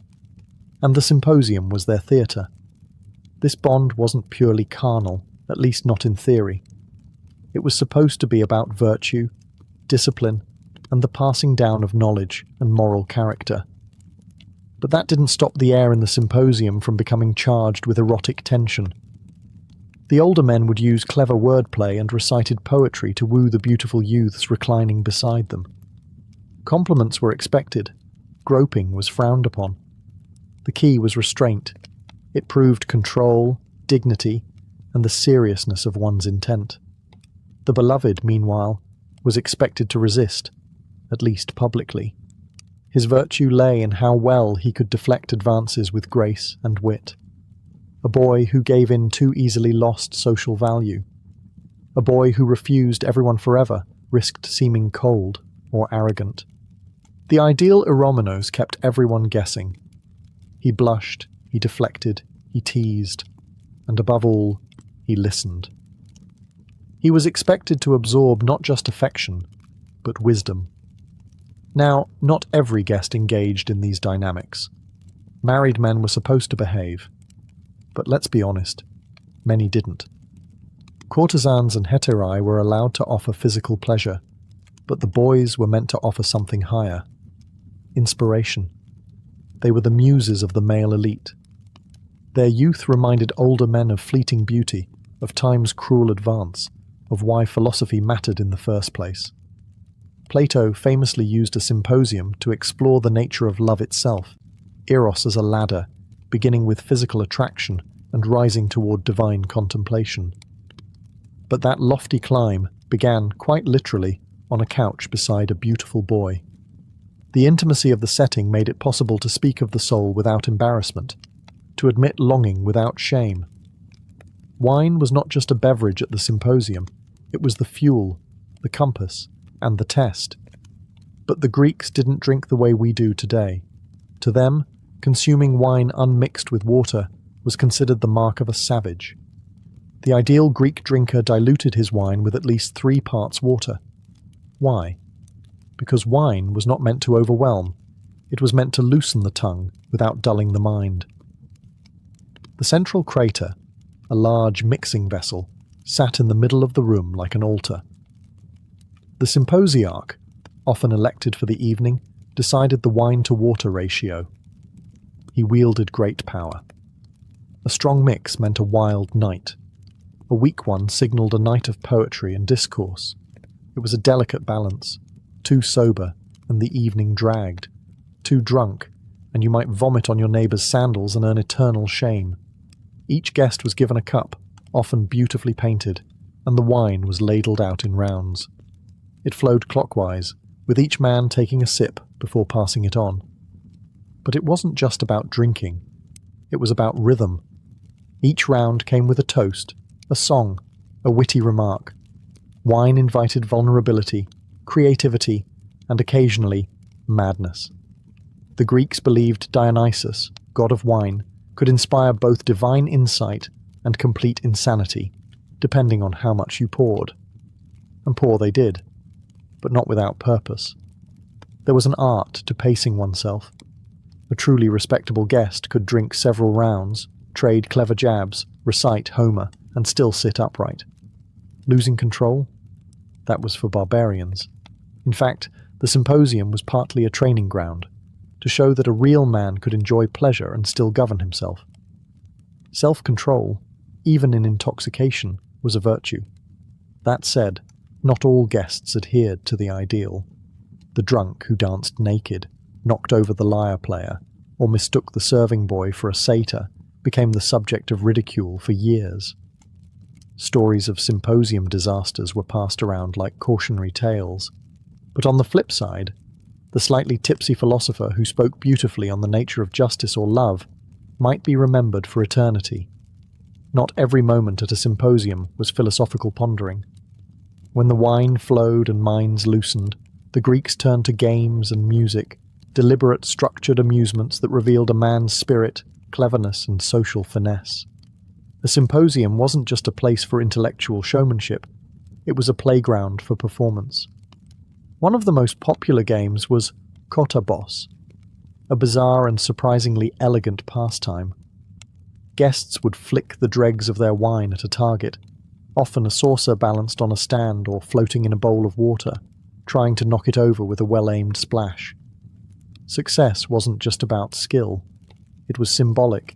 And the symposium was their theatre. This bond wasn't purely carnal, at least not in theory. It was supposed to be about virtue, discipline, and the passing down of knowledge and moral character. But that didn't stop the air in the symposium from becoming charged with erotic tension. The older men would use clever wordplay and recited poetry to woo the beautiful youths reclining beside them. Compliments were expected. Groping was frowned upon. The key was restraint. It proved control, dignity, and the seriousness of one's intent. The beloved, meanwhile, was expected to resist, at least publicly. His virtue lay in how well he could deflect advances with grace and wit. A boy who gave in too easily lost social value. A boy who refused everyone forever risked seeming cold or arrogant. The ideal Eromenos kept everyone guessing. He blushed, he deflected, he teased, and above all, he listened. He was expected to absorb not just affection, but wisdom. Now, not every guest engaged in these dynamics. Married men were supposed to behave, but let's be honest, many didn't. Courtesans and heterae were allowed to offer physical pleasure, but the boys were meant to offer something higher. Inspiration. They were the muses of the male elite. Their youth reminded older men of fleeting beauty, of time's cruel advance, of why philosophy mattered in the first place. Plato famously used a symposium to explore the nature of love itself, eros as a ladder, beginning with physical attraction and rising toward divine contemplation. But that lofty climb began, quite literally, on a couch beside a beautiful boy. The intimacy of the setting made it possible to speak of the soul without embarrassment, to admit longing without shame. Wine was not just a beverage at the symposium, it was the fuel, the compass, and the test. But the Greeks didn't drink the way we do today. To them, consuming wine unmixed with water was considered the mark of a savage. The ideal Greek drinker diluted his wine with at least 3 parts water. Why? Because wine was not meant to overwhelm, it was meant to loosen the tongue without dulling the mind. The central crater, a large mixing vessel, sat in the middle of the room like an altar. The symposiarch, often elected for the evening, decided the wine-to-water ratio. He wielded great power. A strong mix meant a wild night. A weak one signalled a night of poetry and discourse. It was a delicate balance. Too sober, and the evening dragged. Too drunk, and you might vomit on your neighbour's sandals and earn eternal shame. Each guest was given a cup, often beautifully painted, and the wine was ladled out in rounds. It flowed clockwise, with each man taking a sip before passing it on. But it wasn't just about drinking. It was about rhythm. Each round came with a toast, a song, a witty remark. Wine invited vulnerability, creativity, and occasionally, madness. The Greeks believed Dionysus, god of wine, could inspire both divine insight and complete insanity, depending on how much you poured. And pour they did, but not without purpose. There was an art to pacing oneself. A truly respectable guest could drink several rounds, trade clever jabs, recite Homer, and still sit upright. Losing control? That was for barbarians. In fact, the symposium was partly a training ground, to show that a real man could enjoy pleasure and still govern himself. Self-control, even in intoxication, was a virtue. That said, not all guests adhered to the ideal. The drunk who danced naked, knocked over the lyre player, or mistook the serving boy for a satyr became the subject of ridicule for years. Stories of symposium disasters were passed around like cautionary tales. But on the flip side, the slightly tipsy philosopher who spoke beautifully on the nature of justice or love might be remembered for eternity. Not every moment at a symposium was philosophical pondering. When the wine flowed and minds loosened, the Greeks turned to games and music, deliberate, structured amusements that revealed a man's spirit, cleverness, and social finesse. A symposium wasn't just a place for intellectual showmanship, it was a playground for performance. One of the most popular games was Kota Boss, a bizarre and surprisingly elegant pastime. Guests would flick the dregs of their wine at a target, often a saucer balanced on a stand or floating in a bowl of water, trying to knock it over with a well-aimed splash. Success wasn't just about skill, it was symbolic.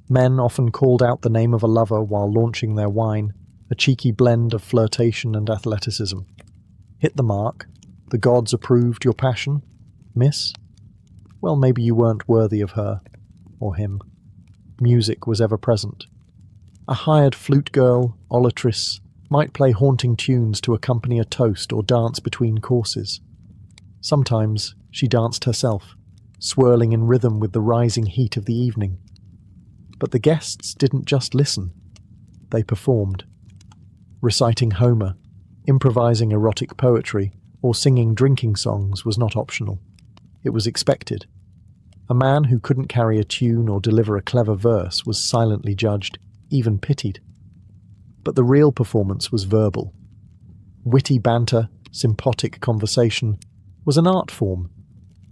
Men often called out the name of a lover while launching their wine, a cheeky blend of flirtation and athleticism. Hit the mark? The gods approved your passion? Miss? Well, maybe you weren't worthy of her, or him. Music was ever present. A hired flute girl, olatrice, might play haunting tunes to accompany a toast or dance between courses. Sometimes she danced herself, swirling in rhythm with the rising heat of the evening. But the guests didn't just listen, they performed. Reciting Homer, improvising erotic poetry, or singing drinking songs was not optional. It was expected. A man who couldn't carry a tune or deliver a clever verse was silently judged, even pitied. But the real performance was verbal. Witty banter, sympathetic conversation, was an art form.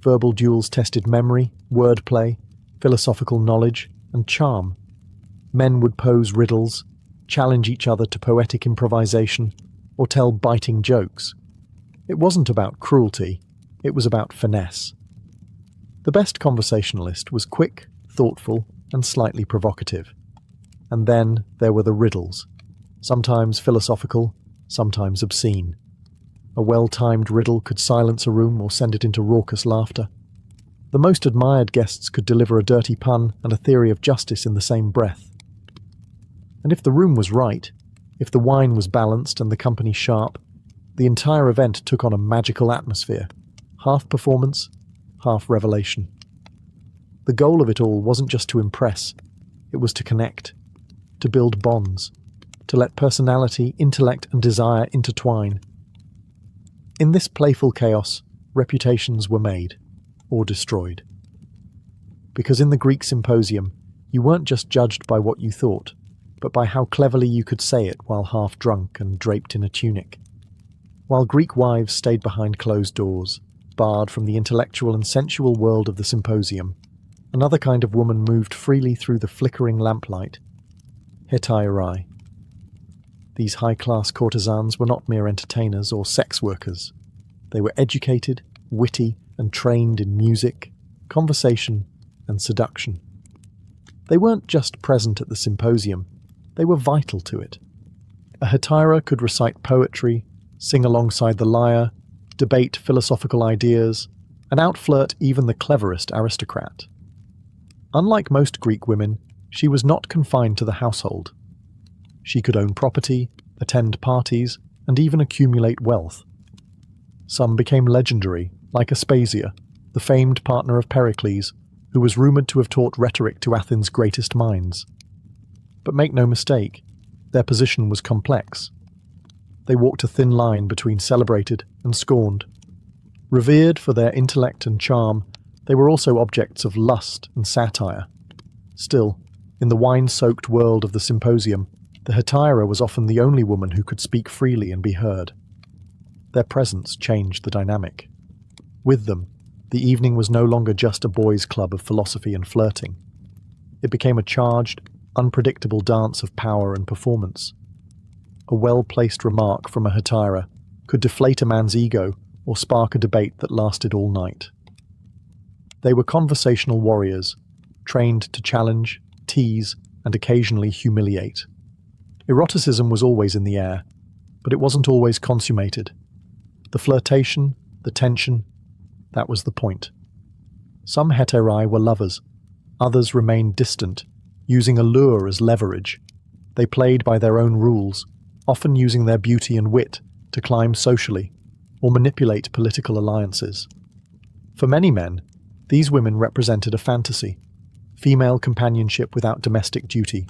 Verbal duels tested memory, wordplay, philosophical knowledge, and charm. Men would pose riddles, challenge each other to poetic improvisation, or tell biting jokes. It wasn't about cruelty, it was about finesse. The best conversationalist was quick, thoughtful, and slightly provocative. And then there were the riddles, sometimes philosophical, sometimes obscene. A well-timed riddle could silence a room or send it into raucous laughter. The most admired guests could deliver a dirty pun and a theory of justice in the same breath. And if the room was right, if the wine was balanced and the company sharp, the entire event took on a magical atmosphere, half performance, half revelation. The goal of it all wasn't just to impress, it was to connect, to build bonds, to let personality, intellect, and desire intertwine. In this playful chaos, reputations were made, or destroyed. Because in the Greek symposium, you weren't just judged by what you thought, but by how cleverly you could say it while half drunk and draped in a tunic. While Greek wives stayed behind closed doors, barred from the intellectual and sensual world of the symposium, another kind of woman moved freely through the flickering lamplight. Hetairai. These high-class courtesans were not mere entertainers or sex workers. They were educated, witty, and trained in music, conversation, and seduction. They weren't just present at the symposium, they were vital to it. A hetaira could recite poetry, sing alongside the lyre, debate philosophical ideas, and outflirt even the cleverest aristocrat. Unlike most Greek women, she was not confined to the household. She could own property, attend parties, and even accumulate wealth. Some became legendary, like Aspasia, the famed partner of Pericles, who was rumoured to have taught rhetoric to Athens' greatest minds. But make no mistake, their position was complex. They walked a thin line between celebrated and scorned. Revered for their intellect and charm, They were also objects of lust and satire. Still, in the wine-soaked world of the symposium, the hetaira was often the only woman who could speak freely and be heard. Their presence changed the dynamic. With them, the evening was no longer just a boys' club of philosophy and flirting. It became a charged, unpredictable dance of power and performance. A well-placed remark from a hetaira could deflate a man's ego or spark a debate that lasted all night. They were conversational warriors, trained to challenge, tease, and occasionally humiliate. Eroticism was always in the air, but it wasn't always consummated. The flirtation, the tension, that was the point. Some heterae were lovers, others remained distant, using allure as leverage. They played by their own rules, often using their beauty and wit to climb socially or manipulate political alliances. For many men, these women represented a fantasy: female companionship without domestic duty,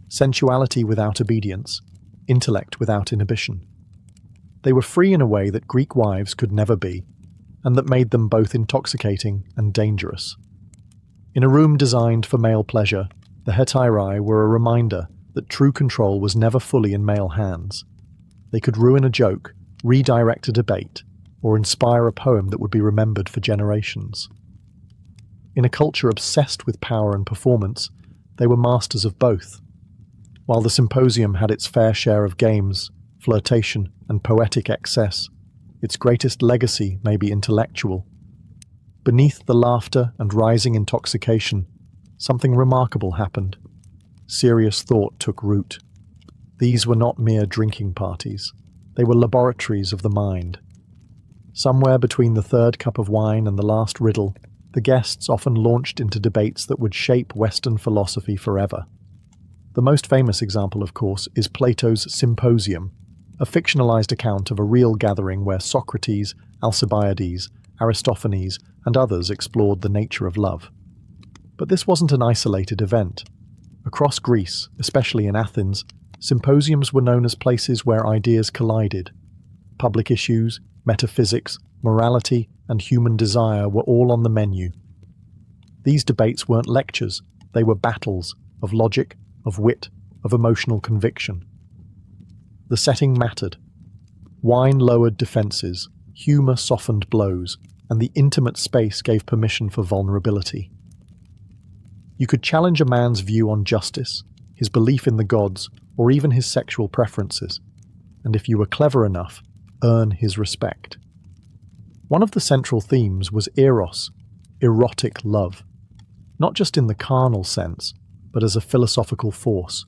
sensuality without obedience, intellect without inhibition. They were free in a way that Greek wives could never be, and that made them both intoxicating and dangerous. In a room designed for male pleasure, the heterae were a reminder that true control was never fully in male hands. They could ruin a joke, redirect a debate, or inspire a poem that would be remembered for generations. In a culture obsessed with power and performance, they were masters of both. While the symposium had its fair share of games, flirtation, and poetic excess, its greatest legacy may be intellectual. Beneath the laughter and rising intoxication, something remarkable happened. Serious thought took root. These were not mere drinking parties. They were laboratories of the mind. Somewhere between the third cup of wine and the last riddle, the guests often launched into debates that would shape Western philosophy forever. The most famous example, of course, is Plato's Symposium, a fictionalized account of a real gathering where Socrates, Alcibiades, Aristophanes, and others explored the nature of love. But this wasn't an isolated event. Across Greece, especially in Athens, symposiums were known as places where ideas collided. Public issues, metaphysics, morality, and human desire were all on the menu. These debates weren't lectures, they were battles of logic, of wit, of emotional conviction. The setting mattered. Wine lowered defenses, humor softened blows, and the intimate space gave permission for vulnerability. You could challenge a man's view on justice, his belief in the gods, or even his sexual preferences, and if you were clever enough, earn his respect. One of the central themes was eros, erotic love, not just in the carnal sense, but as a philosophical force.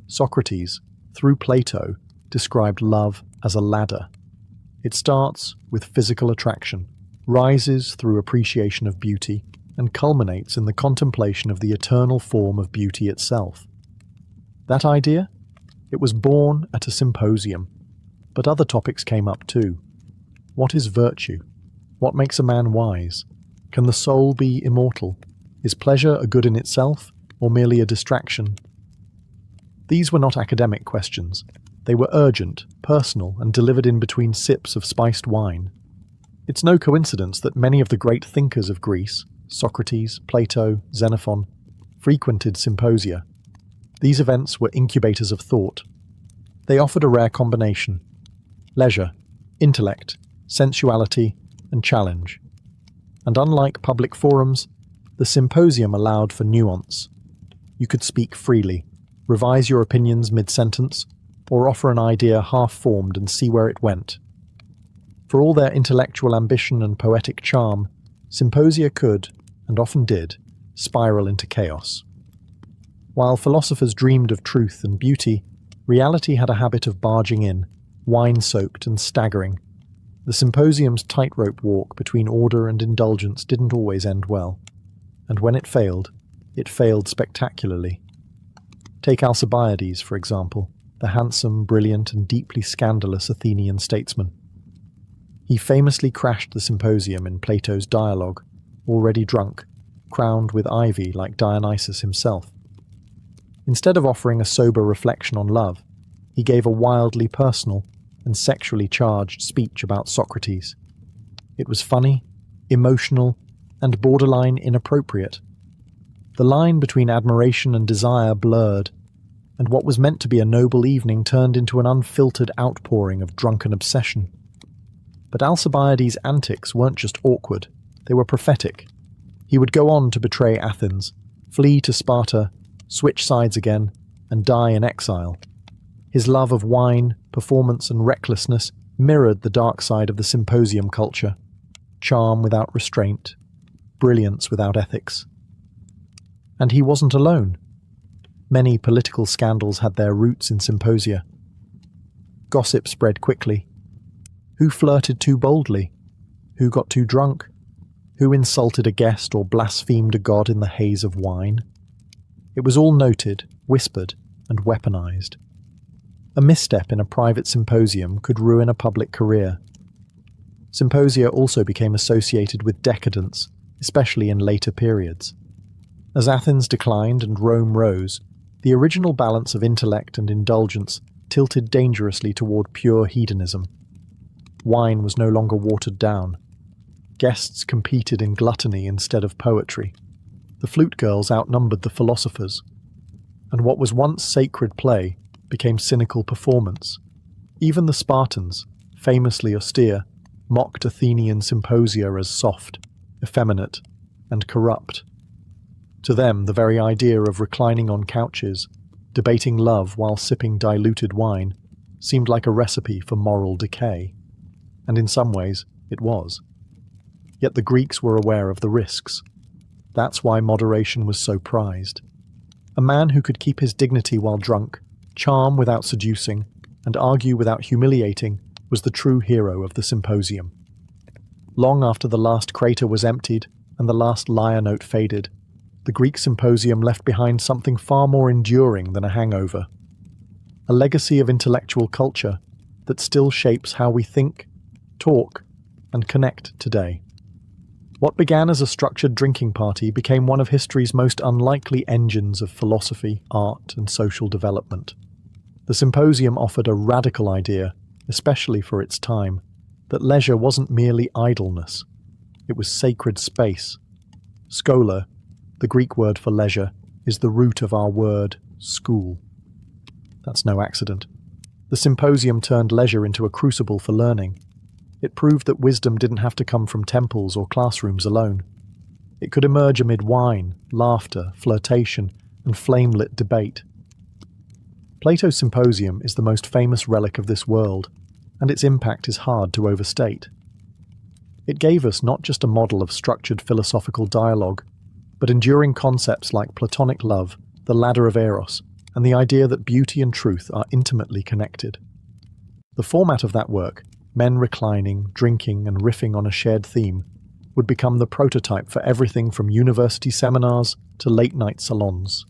Socrates, through Plato, described love as a ladder. It starts with physical attraction, rises through appreciation of beauty, and culminates in the contemplation of the eternal form of beauty itself. That idea? It was born at a symposium, but other topics came up too. What is virtue? What makes a man wise? Can the soul be immortal? Is pleasure a good in itself, or merely a distraction? These were not academic questions. They were urgent, personal, and delivered in between sips of spiced wine. It's no coincidence that many of the great thinkers of Greece, Socrates, Plato, Xenophon, frequented symposia. These events were incubators of thought. They offered a rare combination: leisure, intellect, sensuality, and challenge. And unlike public forums, the symposium allowed for nuance. You could speak freely, revise your opinions mid-sentence, or offer an idea half-formed and see where it went. For all their intellectual ambition and poetic charm, symposia could, and often did, spiral into chaos. While philosophers dreamed of truth and beauty, reality had a habit of barging in, wine-soaked and staggering. The symposium's tightrope walk between order and indulgence didn't always end well, and when it failed spectacularly. Take Alcibiades, for example, the handsome, brilliant, and deeply scandalous Athenian statesman. He famously crashed the symposium in Plato's dialogue, already drunk, crowned with ivy like Dionysus himself. Instead of offering a sober reflection on love, he gave a wildly personal and sexually charged speech about Socrates. It was funny, emotional, and borderline inappropriate. The line between admiration and desire blurred, and what was meant to be a noble evening turned into an unfiltered outpouring of drunken obsession. But Alcibiades' antics weren't just awkward, they were prophetic. He would go on to betray Athens, flee to Sparta, switch sides again, and die in exile. His love of wine, performance, and recklessness mirrored the dark side of the symposium culture: charm without restraint, brilliance without ethics. And he wasn't alone. Many political scandals had their roots in symposia. Gossip spread quickly. Who flirted too boldly? Who got too drunk? Who insulted a guest or blasphemed a god in the haze of wine? It was all noted, whispered, and weaponized. A misstep in a private symposium could ruin a public career. Symposia also became associated with decadence, especially in later periods. As Athens declined and Rome rose, the original balance of intellect and indulgence tilted dangerously toward pure hedonism. Wine was no longer watered down. Guests competed in gluttony instead of poetry. The flute girls outnumbered the philosophers. And what was once sacred play became cynical performance. Even the Spartans, famously austere, mocked Athenian symposia as soft, effeminate, and corrupt. To them, the very idea of reclining on couches, debating love while sipping diluted wine, seemed like a recipe for moral decay. And in some ways, it was. Yet the Greeks were aware of the risks. That's why moderation was so prized. A man who could keep his dignity while drunk, charm without seducing, and argue without humiliating was the true hero of the symposium. Long after the last crater was emptied and the last lyre note faded, the Greek symposium left behind something far more enduring than a hangover. A legacy of intellectual culture that still shapes how we think, talk, and connect today. What began as a structured drinking party became one of history's most unlikely engines of philosophy, art, and social development. The symposium offered a radical idea, especially for its time, that leisure wasn't merely idleness. It was sacred space. Schola, the Greek word for leisure, is the root of our word school. That's no accident. The symposium turned leisure into a crucible for learning. It proved that wisdom didn't have to come from temples or classrooms alone. It could emerge amid wine, laughter, flirtation, and flame-lit debate. Plato's Symposium is the most famous relic of this world, and its impact is hard to overstate. It gave us not just a model of structured philosophical dialogue, but enduring concepts like Platonic love, the ladder of Eros, and the idea that beauty and truth are intimately connected. The format of that work, men reclining, drinking, and riffing on a shared theme, would become the prototype for everything from university seminars to late-night salons.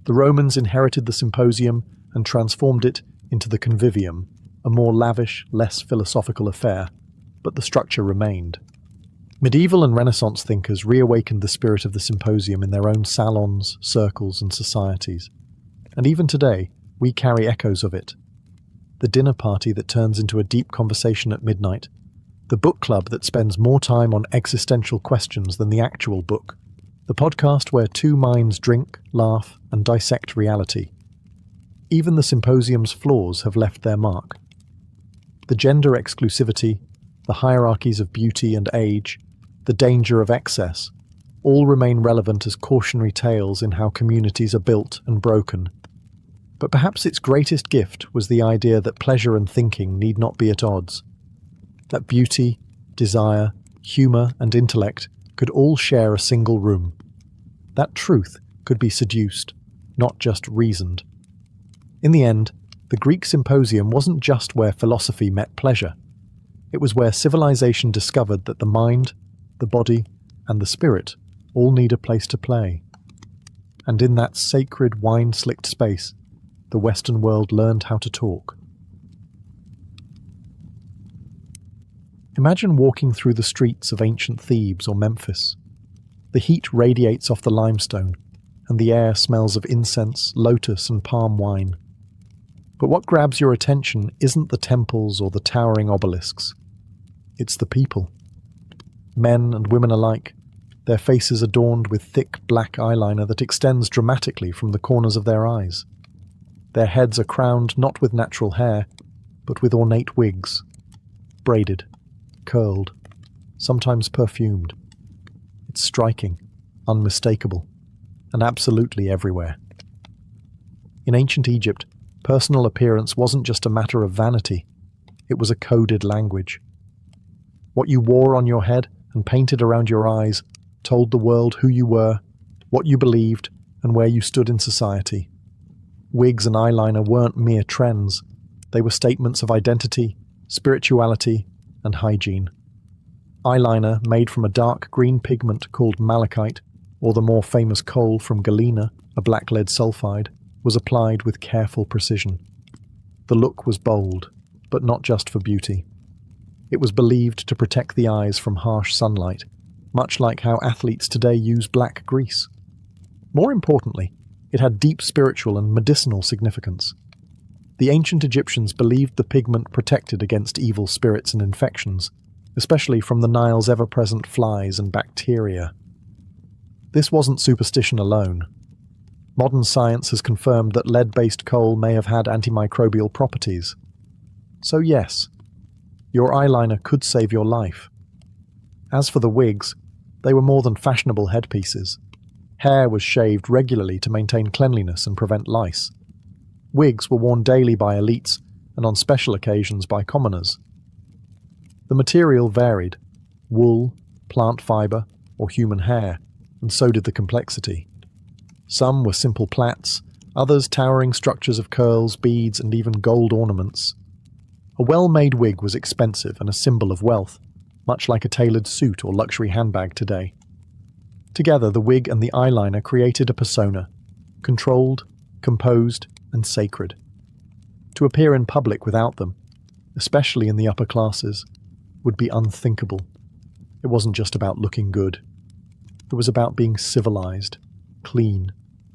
The Romans inherited the symposium and transformed it into the convivium, a more lavish, less philosophical affair, but the structure remained. Medieval and Renaissance thinkers reawakened the spirit of the symposium in their own salons, circles, and societies. And even today, we carry echoes of it. The dinner party that turns into a deep conversation at midnight, the book club that spends more time on existential questions than the actual book, the podcast where two minds drink, laugh, and dissect reality. Even the symposium's flaws have left their mark. The gender exclusivity, the hierarchies of beauty and age, the danger of excess, all remain relevant as cautionary tales in how communities are built and broken. But perhaps its greatest gift was the idea that pleasure and thinking need not be at odds. That beauty, desire, humour, and intellect could all share a single room. That truth could be seduced, not just reasoned. In the end, the Greek Symposium wasn't just where philosophy met pleasure. It was where civilization discovered that the mind, the body, and the spirit all need a place to play. And in that sacred wine-slicked space, the Western world learned how to talk. Imagine walking through the streets of ancient Thebes or Memphis. The heat radiates off the limestone, and the air smells of incense, lotus, and palm wine. But what grabs your attention isn't the temples or the towering obelisks. It's the people. Men and women alike, their faces adorned with thick black eyeliner that extends dramatically from the corners of their eyes. Their heads are crowned not with natural hair, but with ornate wigs, braided, curled, sometimes perfumed. It's striking, unmistakable, and absolutely everywhere. In ancient Egypt, personal appearance wasn't just a matter of vanity, it was a coded language. What you wore on your head and painted around your eyes told the world who you were, what you believed, and where you stood in society. Wigs and eyeliner weren't mere trends, they were statements of identity, spirituality, and hygiene. Eyeliner, made from a dark green pigment called malachite, or the more famous coal from galena, a black lead sulfide, was applied with careful precision. The look was bold, but not just for beauty. It was believed to protect the eyes from harsh sunlight, much like how athletes today use black grease. More importantly, it had deep spiritual and medicinal significance. The ancient Egyptians believed the pigment protected against evil spirits and infections, especially from the Nile's ever-present flies and bacteria. This wasn't superstition alone. Modern science has confirmed that lead-based coal may have had antimicrobial properties. So yes, your eyeliner could save your life. As for the wigs, they were more than fashionable headpieces. Hair was shaved regularly to maintain cleanliness and prevent lice. Wigs were worn daily by elites and on special occasions by commoners. The material varied: wool, plant fibre, or human hair, and so did the complexity. Some were simple plaits, others towering structures of curls, beads, and even gold ornaments. A well-made wig was expensive and a symbol of wealth, much like a tailored suit or luxury handbag today. Together, the wig and the eyeliner created a persona, controlled, composed, and sacred. To appear in public without them, especially in the upper classes, would be unthinkable. It wasn't just about looking good. It was about being civilized, clean,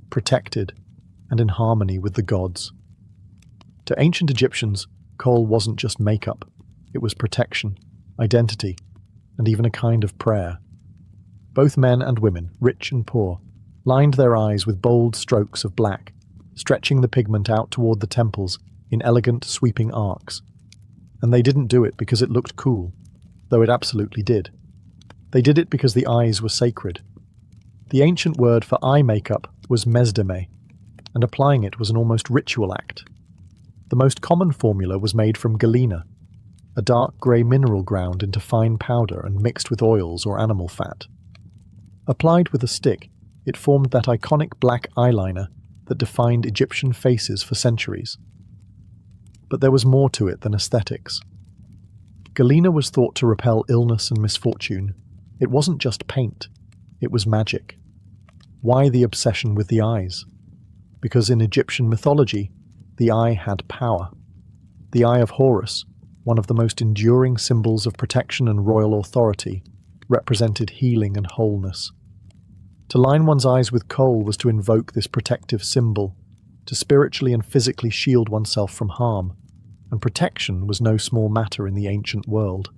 protected, and in harmony with the gods. To ancient Egyptians, kohl wasn't just makeup. It was protection, identity, and even a kind of prayer. Both men and women, rich and poor, lined their eyes with bold strokes of black, stretching the pigment out toward the temples in elegant, sweeping arcs. And they didn't do it because it looked cool, though it absolutely did. They did it because the eyes were sacred. The ancient word for eye makeup was mesdeme, and applying it was an almost ritual act. The most common formula was made from galena, a dark grey mineral ground into fine powder and mixed with oils or animal fat. Applied with a stick, it formed that iconic black eyeliner that defined Egyptian faces for centuries. But there was more to it than aesthetics. Galena was thought to repel illness and misfortune. It wasn't just paint, it was magic. Why the obsession with the eyes? Because in Egyptian mythology, the eye had power. The Eye of Horus, one of the most enduring symbols of protection and royal authority, represented healing and wholeness. To line one's eyes with kohl was to invoke this protective symbol, to spiritually and physically shield oneself from harm, and protection was no small matter in the ancient world.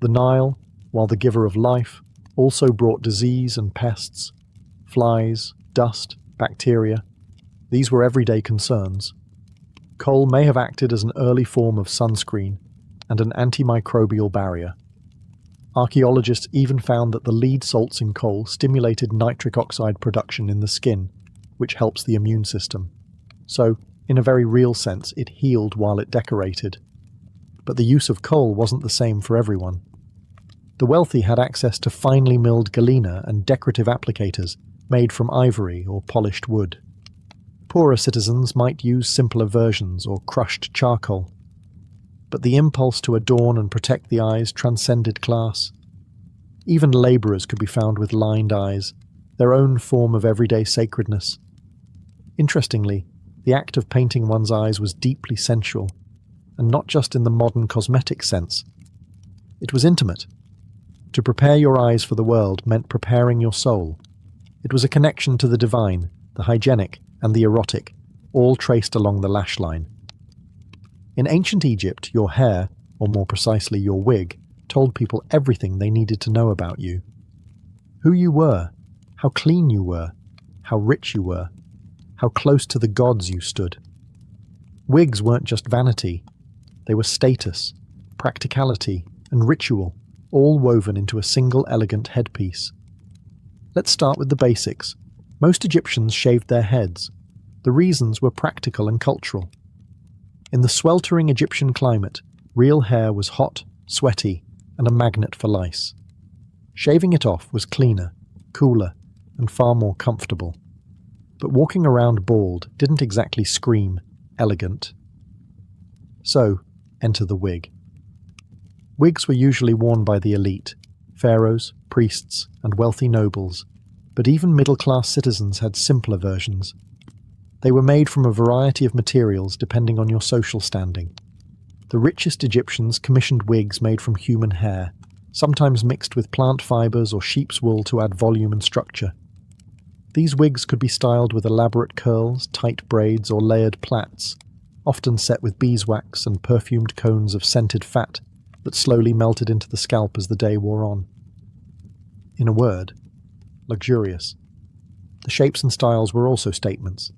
The Nile, while the giver of life, also brought disease and pests, flies, dust, bacteria. These were everyday concerns. Kohl may have acted as an early form of sunscreen and an antimicrobial barrier. Archaeologists even found that the lead salts in kohl stimulated nitric oxide production in the skin, which helps the immune system. So, in a very real sense, it healed while it decorated. But the use of kohl wasn't the same for everyone. The wealthy had access to finely milled galena and decorative applicators made from ivory or polished wood. Poorer citizens might use simpler versions or crushed charcoal. But the impulse to adorn and protect the eyes transcended class. Even labourers could be found with lined eyes, their own form of everyday sacredness. Interestingly, the act of painting one's eyes was deeply sensual, and not just in the modern cosmetic sense. It was intimate. To prepare your eyes for the world meant preparing your soul. It was a connection to the divine, the hygienic, and the erotic, all traced along the lash line. In ancient Egypt, your hair, or more precisely your wig, told people everything they needed to know about you. Who you were, how clean you were, how rich you were, how close to the gods you stood. Wigs weren't just vanity, they were status, practicality, and ritual, all woven into a single elegant headpiece. Let's start with the basics. Most Egyptians shaved their heads. The reasons were practical and cultural. In the sweltering Egyptian climate, real hair was hot, sweaty, and a magnet for lice. Shaving it off was cleaner, cooler, and far more comfortable. But walking around bald didn't exactly scream elegant. So, enter the wig. Wigs were usually worn by the elite, pharaohs, priests, and wealthy nobles, but even middle-class citizens had simpler versions. They were made from a variety of materials depending on your social standing. The richest Egyptians commissioned wigs made from human hair, sometimes mixed with plant fibers or sheep's wool to add volume and structure. These wigs could be styled with elaborate curls, tight braids, or layered plaits, often set with beeswax and perfumed cones of scented fat that slowly melted into the scalp as the day wore on. In a word, luxurious. The shapes and styles were also statements.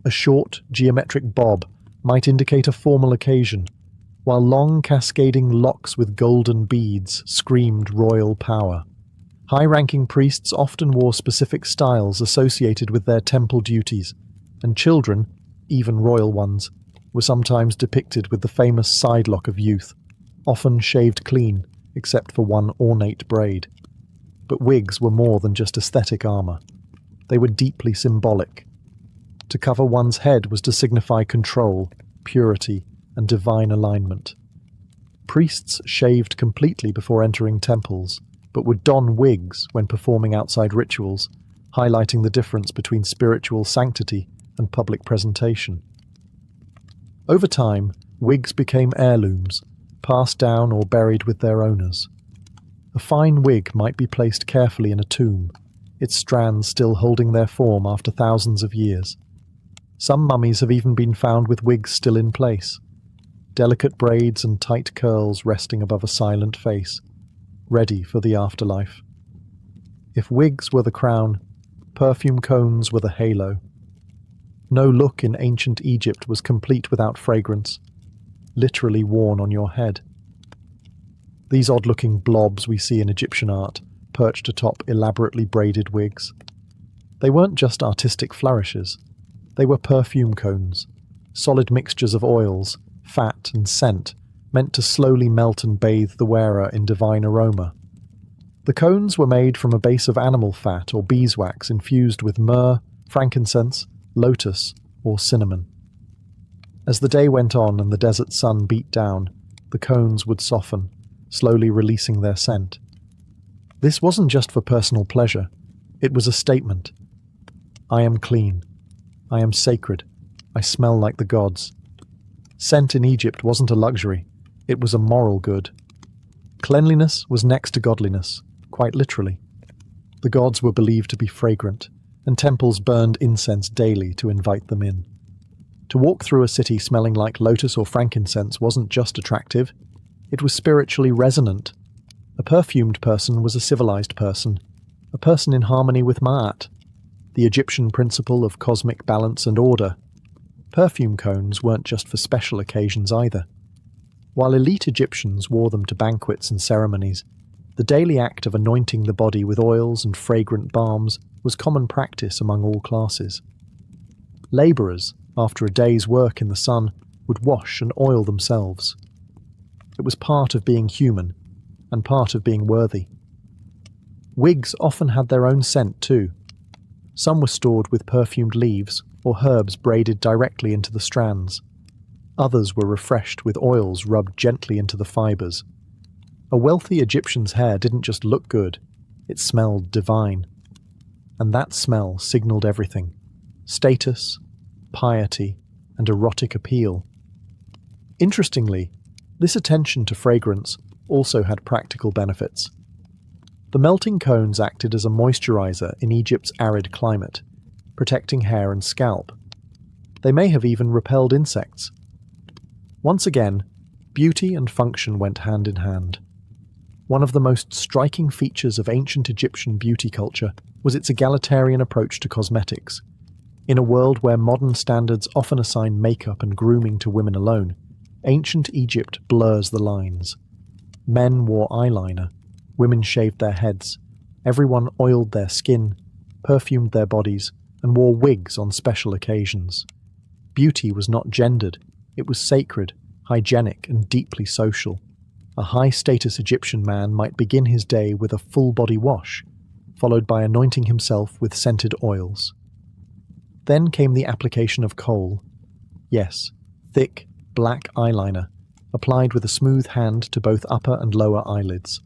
A short, geometric bob might indicate a formal occasion, while long, cascading locks with golden beads screamed royal power. High-ranking priests often wore specific styles associated with their temple duties, and children, even royal ones, were sometimes depicted with the famous side lock of youth, often shaved clean, except for one ornate braid. But wigs were more than just aesthetic armour. They were deeply symbolic. To cover one's head was to signify control, purity, and divine alignment. Priests shaved completely before entering temples, but would don wigs when performing outside rituals, highlighting the difference between spiritual sanctity and public presentation. Over time, wigs became heirlooms, passed down or buried with their owners. A fine wig might be placed carefully in a tomb, its strands still holding their form after thousands of years. Some mummies have even been found with wigs still in place, delicate braids and tight curls resting above a silent face, ready for the afterlife. If wigs were the crown, perfume cones were the halo. No look in ancient Egypt was complete without fragrance, literally worn on your head. These odd-looking blobs we see in Egyptian art, perched atop elaborately braided wigs. They weren't just artistic flourishes. They were perfume cones, solid mixtures of oils, fat, and scent, meant to slowly melt and bathe the wearer in divine aroma. The cones were made from a base of animal fat or beeswax infused with myrrh, frankincense, lotus, or cinnamon. As the day went on and the desert sun beat down, the cones would soften, slowly releasing their scent. This wasn't just for personal pleasure, it was a statement. I am clean. I am sacred. I smell like the gods. Scent in Egypt wasn't a luxury, it was a moral good. Cleanliness was next to godliness, quite literally. The gods were believed to be fragrant, and temples burned incense daily to invite them in. To walk through a city smelling like lotus or frankincense wasn't just attractive, it was spiritually resonant. A perfumed person was a civilized person, a person in harmony with Ma'at, the Egyptian principle of cosmic balance and order. Perfume cones weren't just for special occasions either. While elite Egyptians wore them to banquets and ceremonies, the daily act of anointing the body with oils and fragrant balms was common practice among all classes. Labourers, after a day's work in the sun, would wash and oil themselves. It was part of being human, and part of being worthy. Wigs often had their own scent too. Some were stored with perfumed leaves or herbs braided directly into the strands. Others were refreshed with oils rubbed gently into the fibres. A wealthy Egyptian's hair didn't just look good, it smelled divine. And that smell signalled everything: status, piety, and erotic appeal. Interestingly, this attention to fragrance also had practical benefits. The melting cones acted as a moisturizer in Egypt's arid climate, protecting hair and scalp. They may have even repelled insects. Once again, beauty and function went hand in hand. One of the most striking features of ancient Egyptian beauty culture was its egalitarian approach to cosmetics. In a world where modern standards often assign makeup and grooming to women alone, ancient Egypt blurs the lines. Men wore eyeliner, women shaved their heads, everyone oiled their skin, perfumed their bodies, and wore wigs on special occasions. Beauty was not gendered, it was sacred, hygienic, and deeply social. A high-status Egyptian man might begin his day with a full-body wash, followed by anointing himself with scented oils. Then came the application of kohl. Yes, thick, black eyeliner, applied with a smooth hand to both upper and lower eyelids.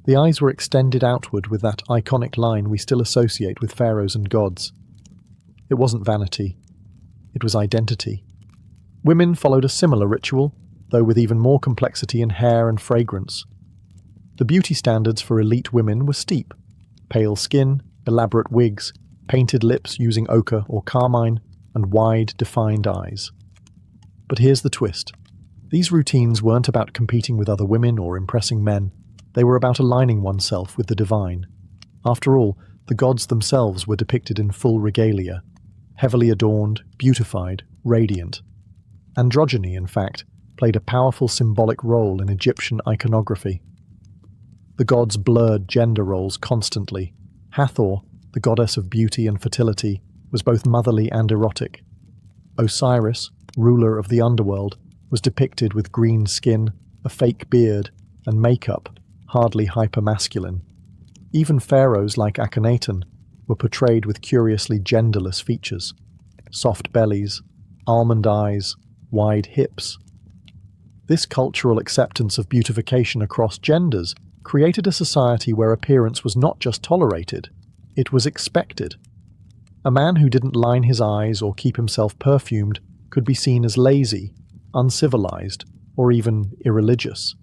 The eyes were extended outward with that iconic line we still associate with pharaohs and gods. It wasn't vanity. It was identity. Women followed a similar ritual, though with even more complexity in hair and fragrance. The beauty standards for elite women were steep. Pale skin, elaborate wigs, painted lips using ochre or carmine, and wide, defined eyes. But here's the twist. These routines weren't about competing with other women or impressing men. They were about aligning oneself with the divine. After all, the gods themselves were depicted in full regalia, heavily adorned, beautified, radiant. Androgyny, in fact, played a powerful symbolic role in Egyptian iconography. The gods blurred gender roles constantly. Hathor, the goddess of beauty and fertility, was both motherly and erotic. Osiris, ruler of the underworld, was depicted with green skin, a fake beard, and makeup, hardly hypermasculine. Even pharaohs like Akhenaten were portrayed with curiously genderless features. Soft bellies, almond eyes, wide hips. This cultural acceptance of beautification across genders created a society where appearance was not just tolerated, it was expected. A man who didn't line his eyes or keep himself perfumed could be seen as lazy, uncivilized, or even irreligious.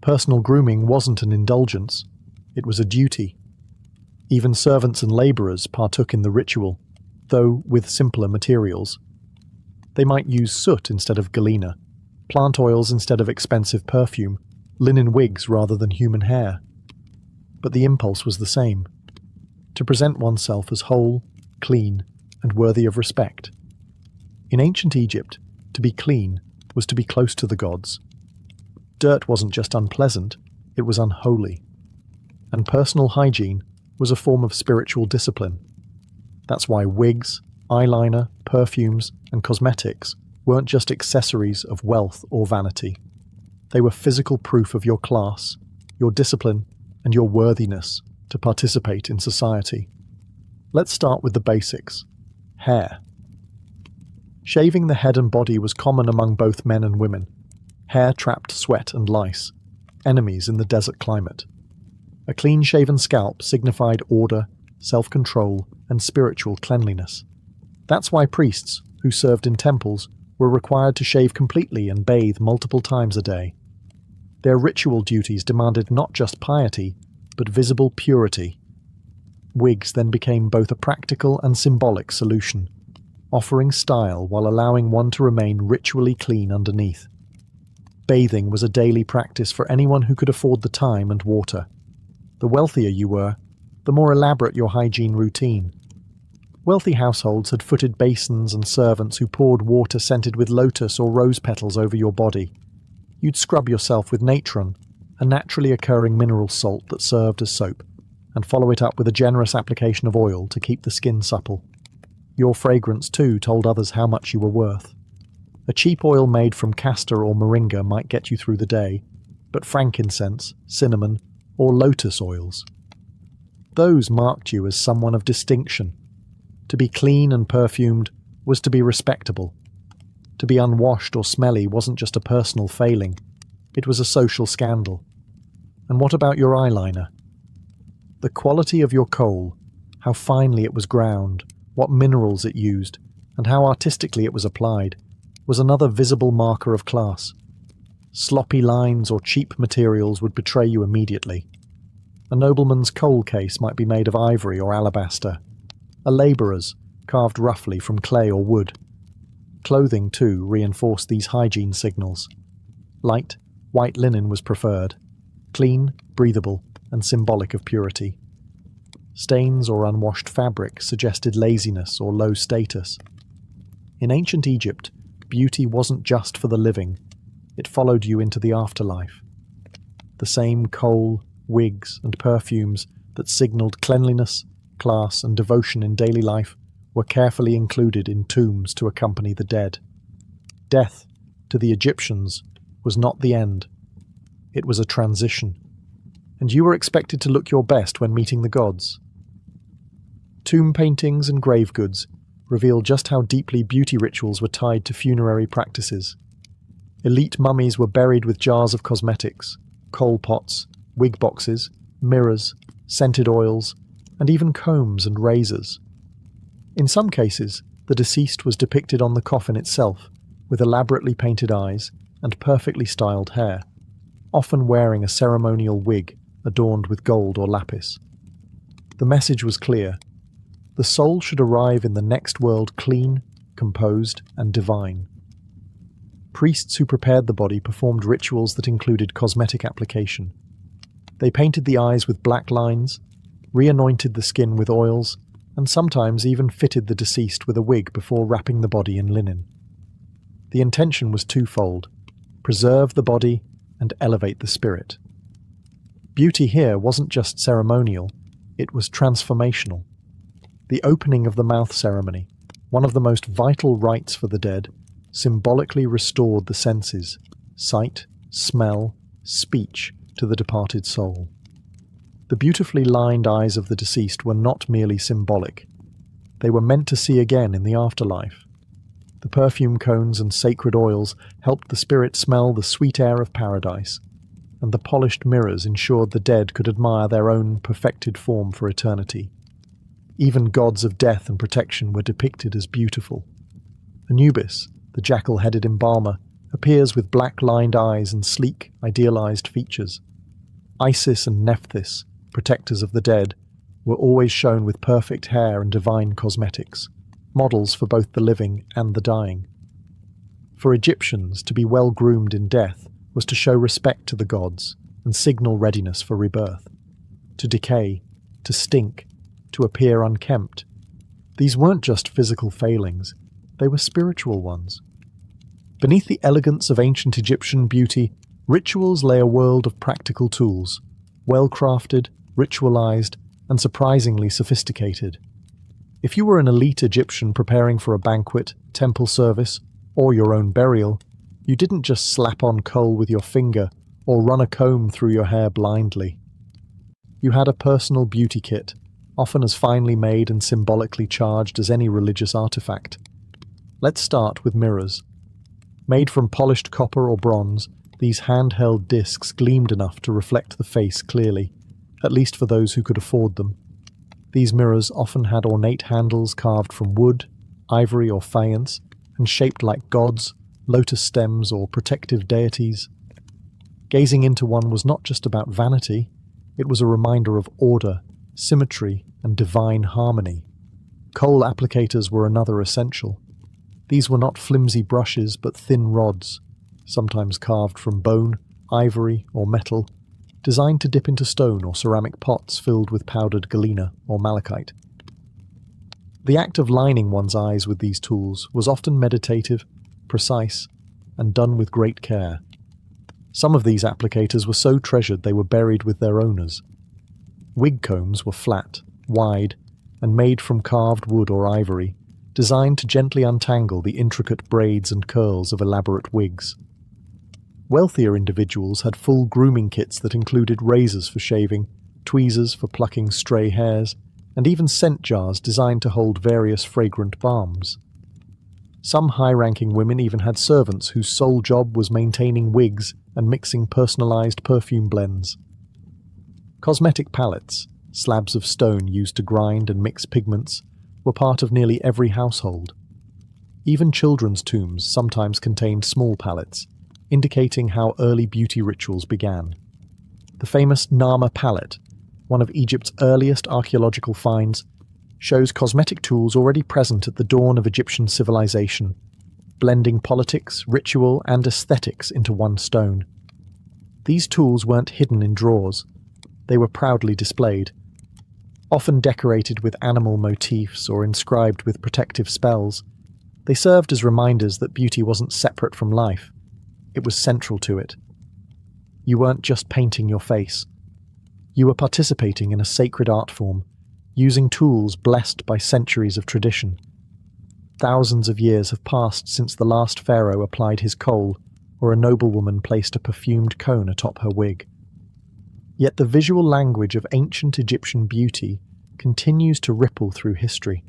Personal grooming wasn't an indulgence, it was a duty. Even servants and labourers partook in the ritual, though with simpler materials. They might use soot instead of galena, plant oils instead of expensive perfume, linen wigs rather than human hair. But the impulse was the same: to present oneself as whole, clean, and worthy of respect. In ancient Egypt, to be clean was to be close to the gods. Dirt wasn't just unpleasant, it was unholy. And personal hygiene was a form of spiritual discipline. That's why wigs, eyeliner, perfumes, and cosmetics weren't just accessories of wealth or vanity. They were physical proof of your class, your discipline, and your worthiness to participate in society. Let's start with the basics. Hair. Shaving the head and body was common among both men and women. Hair trapped sweat and lice, enemies in the desert climate. A clean-shaven scalp signified order, self-control, and spiritual cleanliness. That's why priests, who served in temples, were required to shave completely and bathe multiple times a day. Their ritual duties demanded not just piety, but visible purity. Wigs then became both a practical and symbolic solution, offering style while allowing one to remain ritually clean underneath. Bathing was a daily practice for anyone who could afford the time and water. The wealthier you were, the more elaborate your hygiene routine. Wealthy households had footed basins and servants who poured water scented with lotus or rose petals over your body. You'd scrub yourself with natron, a naturally occurring mineral salt that served as soap, and follow it up with a generous application of oil to keep the skin supple. Your fragrance, too, told others how much you were worth. A cheap oil made from castor or moringa might get you through the day, but frankincense, cinnamon, or lotus oils, those marked you as someone of distinction. To be clean and perfumed was to be respectable. To be unwashed or smelly wasn't just a personal failing, it was a social scandal. And what about your eyeliner? The quality of your kohl, how finely it was ground, what minerals it used, and how artistically it was applied, was another visible marker of class. Sloppy lines or cheap materials would betray you immediately. A nobleman's kohl case might be made of ivory or alabaster. A labourer's, carved roughly from clay or wood. Clothing, too, reinforced these hygiene signals. Light, white linen was preferred. clean, breathable, and symbolic of purity. Stains or unwashed fabric suggested laziness or low status. In ancient Egypt, beauty wasn't just for the living, it followed you into the afterlife. The same kohl, wigs, and perfumes that signaled cleanliness, class, and devotion in daily life were carefully included in tombs to accompany the dead. Death, to the Egyptians, was not the end. It was a transition, and you were expected to look your best when meeting the gods. Tomb paintings and grave goods reveal just how deeply beauty rituals were tied to funerary practices. Elite mummies were buried with jars of cosmetics, coal pots, wig boxes, mirrors, scented oils, and even combs and razors. In some cases, the deceased was depicted on the coffin itself, with elaborately painted eyes and perfectly styled hair, often wearing a ceremonial wig adorned with gold or lapis. The message was clear. The soul should arrive in the next world clean, composed, and divine. Priests who prepared the body performed rituals that included cosmetic application. They painted the eyes with black lines, re-anointed the skin with oils, and sometimes even fitted the deceased with a wig before wrapping the body in linen. The intention was twofold: preserve the body and elevate the spirit. Beauty here wasn't just ceremonial, it was transformational. The opening of the mouth ceremony, one of the most vital rites for the dead, symbolically restored the senses, sight, smell, speech, to the departed soul. The beautifully lined eyes of the deceased were not merely symbolic. They were meant to see again in the afterlife. The perfume cones and sacred oils helped the spirit smell the sweet air of paradise, and the polished mirrors ensured the dead could admire their own perfected form for eternity. Even gods of death and protection were depicted as beautiful. Anubis, the jackal-headed embalmer, appears with black-lined eyes and sleek, idealized features. Isis and Nephthys, protectors of the dead, were always shown with perfect hair and divine cosmetics, models for both the living and the dying. For Egyptians, to be well-groomed in death was to show respect to the gods and signal readiness for rebirth. To decay, to stink, to appear unkempt. These weren't just physical failings, they were spiritual ones. Beneath the elegance of ancient Egyptian beauty, rituals lay a world of practical tools, well-crafted, ritualized, and surprisingly sophisticated. If you were an elite Egyptian preparing for a banquet, temple service, or your own burial, you didn't just slap on coal with your finger or run a comb through your hair blindly. You had a personal beauty kit, often as finely made and symbolically charged as any religious artifact. Let's start with mirrors. Made from polished copper or bronze, these handheld discs gleamed enough to reflect the face clearly, at least for those who could afford them. These mirrors often had ornate handles carved from wood, ivory, or faience, and shaped like gods, lotus stems, or protective deities. Gazing into one was not just about vanity, it was a reminder of order, symmetry, and divine harmony. Kohl applicators were another essential. These were not flimsy brushes but thin rods, sometimes carved from bone, ivory, or metal, designed to dip into stone or ceramic pots filled with powdered galena or malachite. The act of lining one's eyes with these tools was often meditative, precise, and done with great care. Some of these applicators were so treasured they were buried with their owners. Wig combs were flat, wide, and made from carved wood or ivory, designed to gently untangle the intricate braids and curls of elaborate wigs. Wealthier individuals had full grooming kits that included razors for shaving, tweezers for plucking stray hairs, and even scent jars designed to hold various fragrant balms. Some high-ranking women even had servants whose sole job was maintaining wigs and mixing personalized perfume blends. Cosmetic palettes, slabs of stone used to grind and mix pigments, were part of nearly every household. Even children's tombs sometimes contained small palettes, indicating how early beauty rituals began. The famous Nama palette, one of Egypt's earliest archaeological finds, shows cosmetic tools already present at the dawn of Egyptian civilization, blending politics, ritual, and aesthetics into one stone. These tools weren't hidden in drawers. They were proudly displayed, often decorated with animal motifs or inscribed with protective spells. They served as reminders that beauty wasn't separate from life. It was central to it. You weren't just painting your face. You were participating in a sacred art form, using tools blessed by centuries of tradition. Thousands of years have passed since the last pharaoh applied his kohl, or a noblewoman placed a perfumed cone atop her wig. Yet the visual language of ancient Egyptian beauty continues to ripple through history,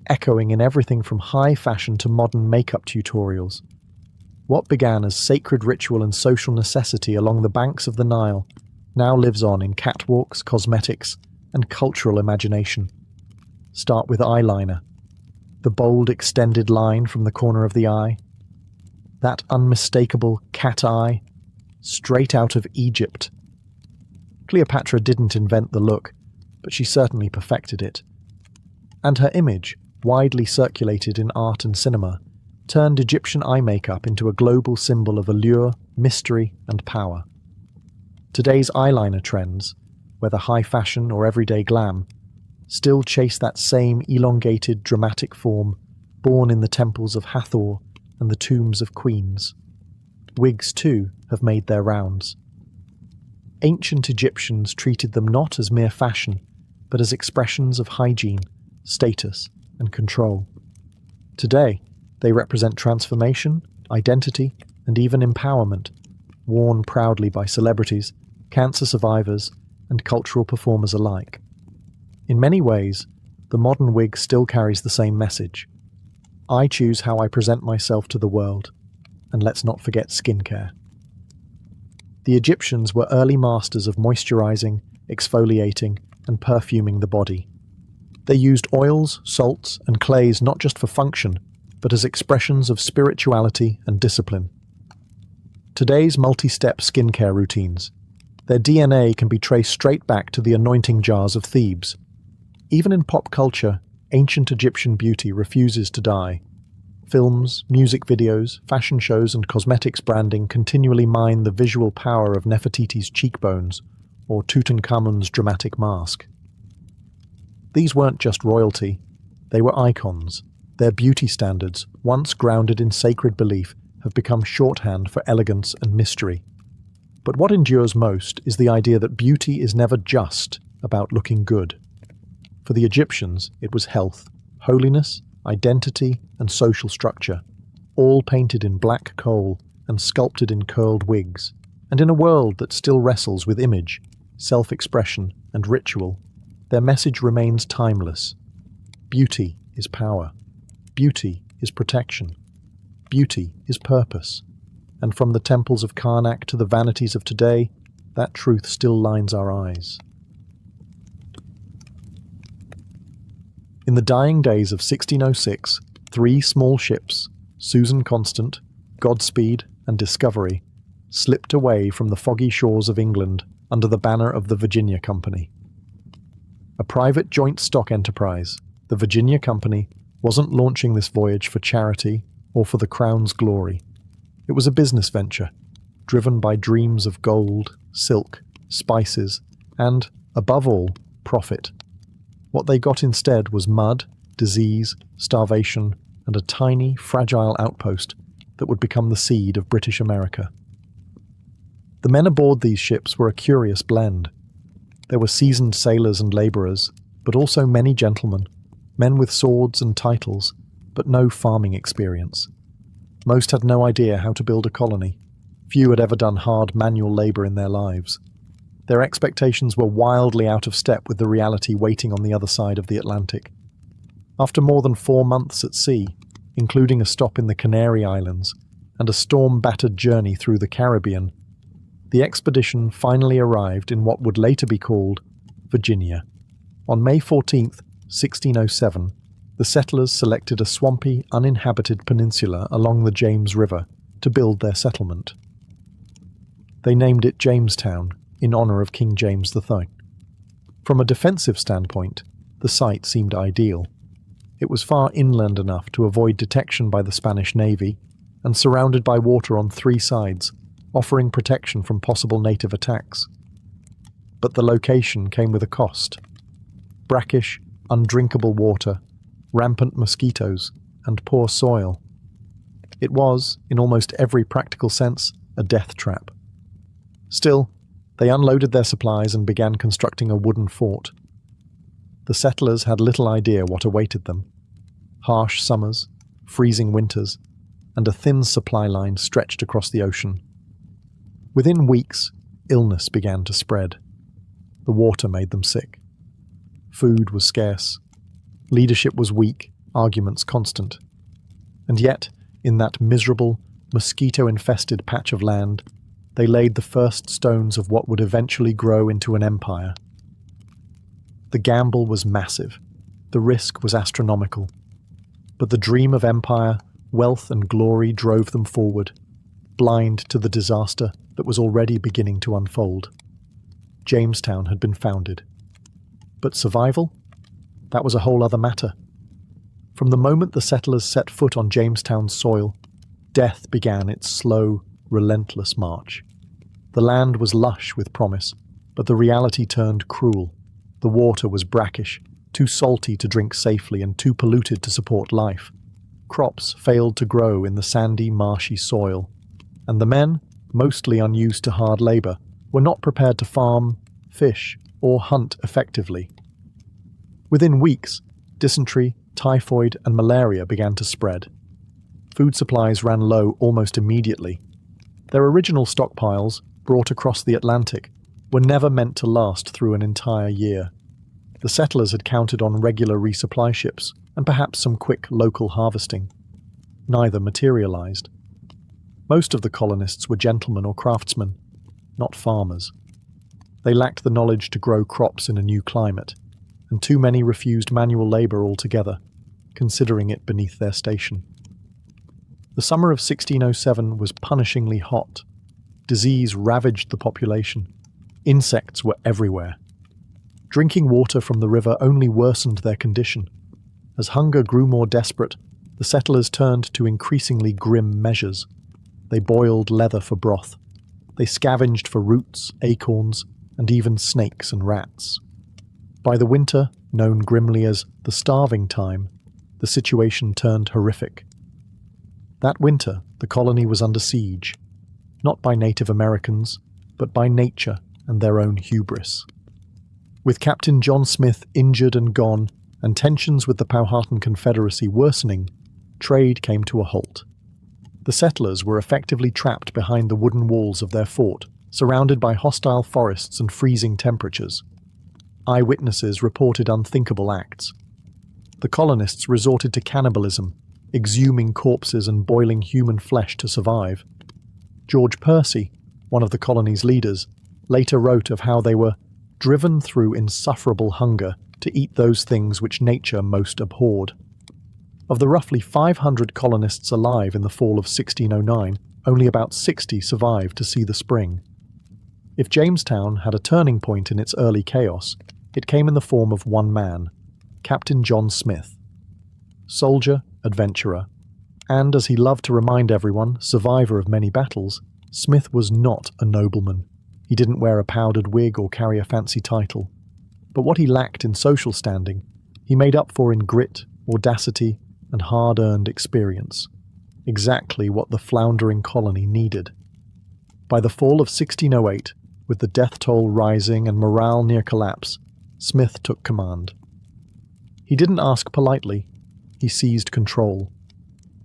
echoing in everything from high fashion to modern makeup tutorials. What began as sacred ritual and social necessity along the banks of the Nile now lives on in catwalks, cosmetics, and cultural imagination. Start with eyeliner, the bold extended line from the corner of the eye, that unmistakable cat eye, straight out of Egypt. Cleopatra didn't invent the look, but she certainly perfected it. And her image, widely circulated in art and cinema, turned Egyptian eye makeup into a global symbol of allure, mystery, and power. Today's eyeliner trends, whether high fashion or everyday glam, still chase that same elongated, dramatic form born in the temples of Hathor and the tombs of queens. Wigs, too, have made their rounds. Ancient Egyptians treated them not as mere fashion, but as expressions of hygiene, status, and control. Today, they represent transformation, identity, and even empowerment, worn proudly by celebrities, cancer survivors, and cultural performers alike. In many ways, the modern wig still carries the same message. I choose how I present myself to the world, and let's not forget skincare. The Egyptians were early masters of moisturizing, exfoliating, and perfuming the body. They used oils, salts, and clays not just for function, but as expressions of spirituality and discipline. Today's multi-step skincare routines, their DNA can be traced straight back to the anointing jars of Thebes. Even in pop culture, ancient Egyptian beauty refuses to die. Films, music videos, fashion shows, and cosmetics branding continually mine the visual power of Nefertiti's cheekbones or Tutankhamun's dramatic mask. These weren't just royalty, they were icons. Their beauty standards, once grounded in sacred belief, have become shorthand for elegance and mystery. But what endures most is the idea that beauty is never just about looking good. For the Egyptians, it was health, holiness, identity, and social structure, all painted in black coal and sculpted in curled wigs. And in a world that still wrestles with image, self-expression, and ritual, their message remains timeless. Beauty is power. Beauty is protection. Beauty is purpose. And from the temples of Karnak to the vanities of today, that truth still lines our eyes. In the dying days of 1606, 3 small ships, Susan Constant, Godspeed, and Discovery, slipped away from the foggy shores of England under the banner of the Virginia Company. A private joint stock enterprise, the Virginia Company wasn't launching this voyage for charity or for the Crown's glory. It was a business venture, driven by dreams of gold, silk, spices, and, above all, profit. What they got instead was mud, disease, starvation, and a tiny, fragile outpost that would become the seed of British America. The men aboard these ships were a curious blend. There were seasoned sailors and labourers, but also many gentlemen, men with swords and titles, but no farming experience. Most had no idea how to build a colony. Few had ever done hard manual labour in their lives. Their expectations were wildly out of step with the reality waiting on the other side of the Atlantic. After more than 4 months at sea, including a stop in the Canary Islands and a storm-battered journey through the Caribbean, the expedition finally arrived in what would later be called Virginia. On May 14, 1607, the settlers selected a swampy, uninhabited peninsula along the James River to build their settlement. They named it Jamestown, in honour of King James III. From a defensive standpoint, the site seemed ideal. It was far inland enough to avoid detection by the Spanish Navy, and surrounded by water on 3 sides, offering protection from possible native attacks. But the location came with a cost. Brackish, undrinkable water, rampant mosquitoes, and poor soil. It was, in almost every practical sense, a death trap. Still, they unloaded their supplies and began constructing a wooden fort. The settlers had little idea what awaited them. Harsh summers, freezing winters, and a thin supply line stretched across the ocean. Within weeks, illness began to spread. The water made them sick. Food was scarce. Leadership was weak, arguments constant. And yet, in that miserable, mosquito-infested patch of land, they laid the first stones of what would eventually grow into an empire. The gamble was massive. The risk was astronomical. But the dream of empire, wealth and glory drove them forward, blind to the disaster that was already beginning to unfold. Jamestown had been founded. But survival? That was a whole other matter. From the moment the settlers set foot on Jamestown's soil, death began its slow, relentless march. The land was lush with promise, but the reality turned cruel. The water was brackish, too salty to drink safely and too polluted to support life. Crops failed to grow in the sandy, marshy soil, and the men, mostly unused to hard labor, were not prepared to farm, fish, or hunt effectively. Within weeks, dysentery, typhoid, and malaria began to spread. Food supplies ran low almost immediately. Their original stockpiles, brought across the Atlantic, were never meant to last through an entire year. The settlers had counted on regular resupply ships and perhaps some quick local harvesting. Neither materialized. Most of the colonists were gentlemen or craftsmen, not farmers. They lacked the knowledge to grow crops in a new climate, and too many refused manual labor altogether, considering it beneath their station. The summer of 1607 was punishingly hot. Disease ravaged the population. Insects were everywhere. Drinking water from the river only worsened their condition. As hunger grew more desperate, the settlers turned to increasingly grim measures. They boiled leather for broth. They scavenged for roots, acorns, and even snakes and rats. By the winter, known grimly as the starving time, the situation turned horrific. That winter, the colony was under siege, not by Native Americans, but by nature and their own hubris. With Captain John Smith injured and gone, and tensions with the Powhatan Confederacy worsening, trade came to a halt. The settlers were effectively trapped behind the wooden walls of their fort, surrounded by hostile forests and freezing temperatures. Eyewitnesses reported unthinkable acts. The colonists resorted to cannibalism, exhuming corpses and boiling human flesh to survive. George Percy, one of the colony's leaders, later wrote of how they were driven through insufferable hunger to eat those things which nature most abhorred. Of the roughly 500 colonists alive in the fall of 1609, only about 60 survived to see the spring. If Jamestown had a turning point in its early chaos, it came in the form of one man, Captain John Smith. Soldier, adventurer, and, as he loved to remind everyone, survivor of many battles, Smith was not a nobleman. He didn't wear a powdered wig or carry a fancy title. But what he lacked in social standing, he made up for in grit, audacity, and hard-earned experience. Exactly what the floundering colony needed. By the fall of 1608, with the death toll rising and morale near collapse, Smith took command. He didn't ask politely. He seized control.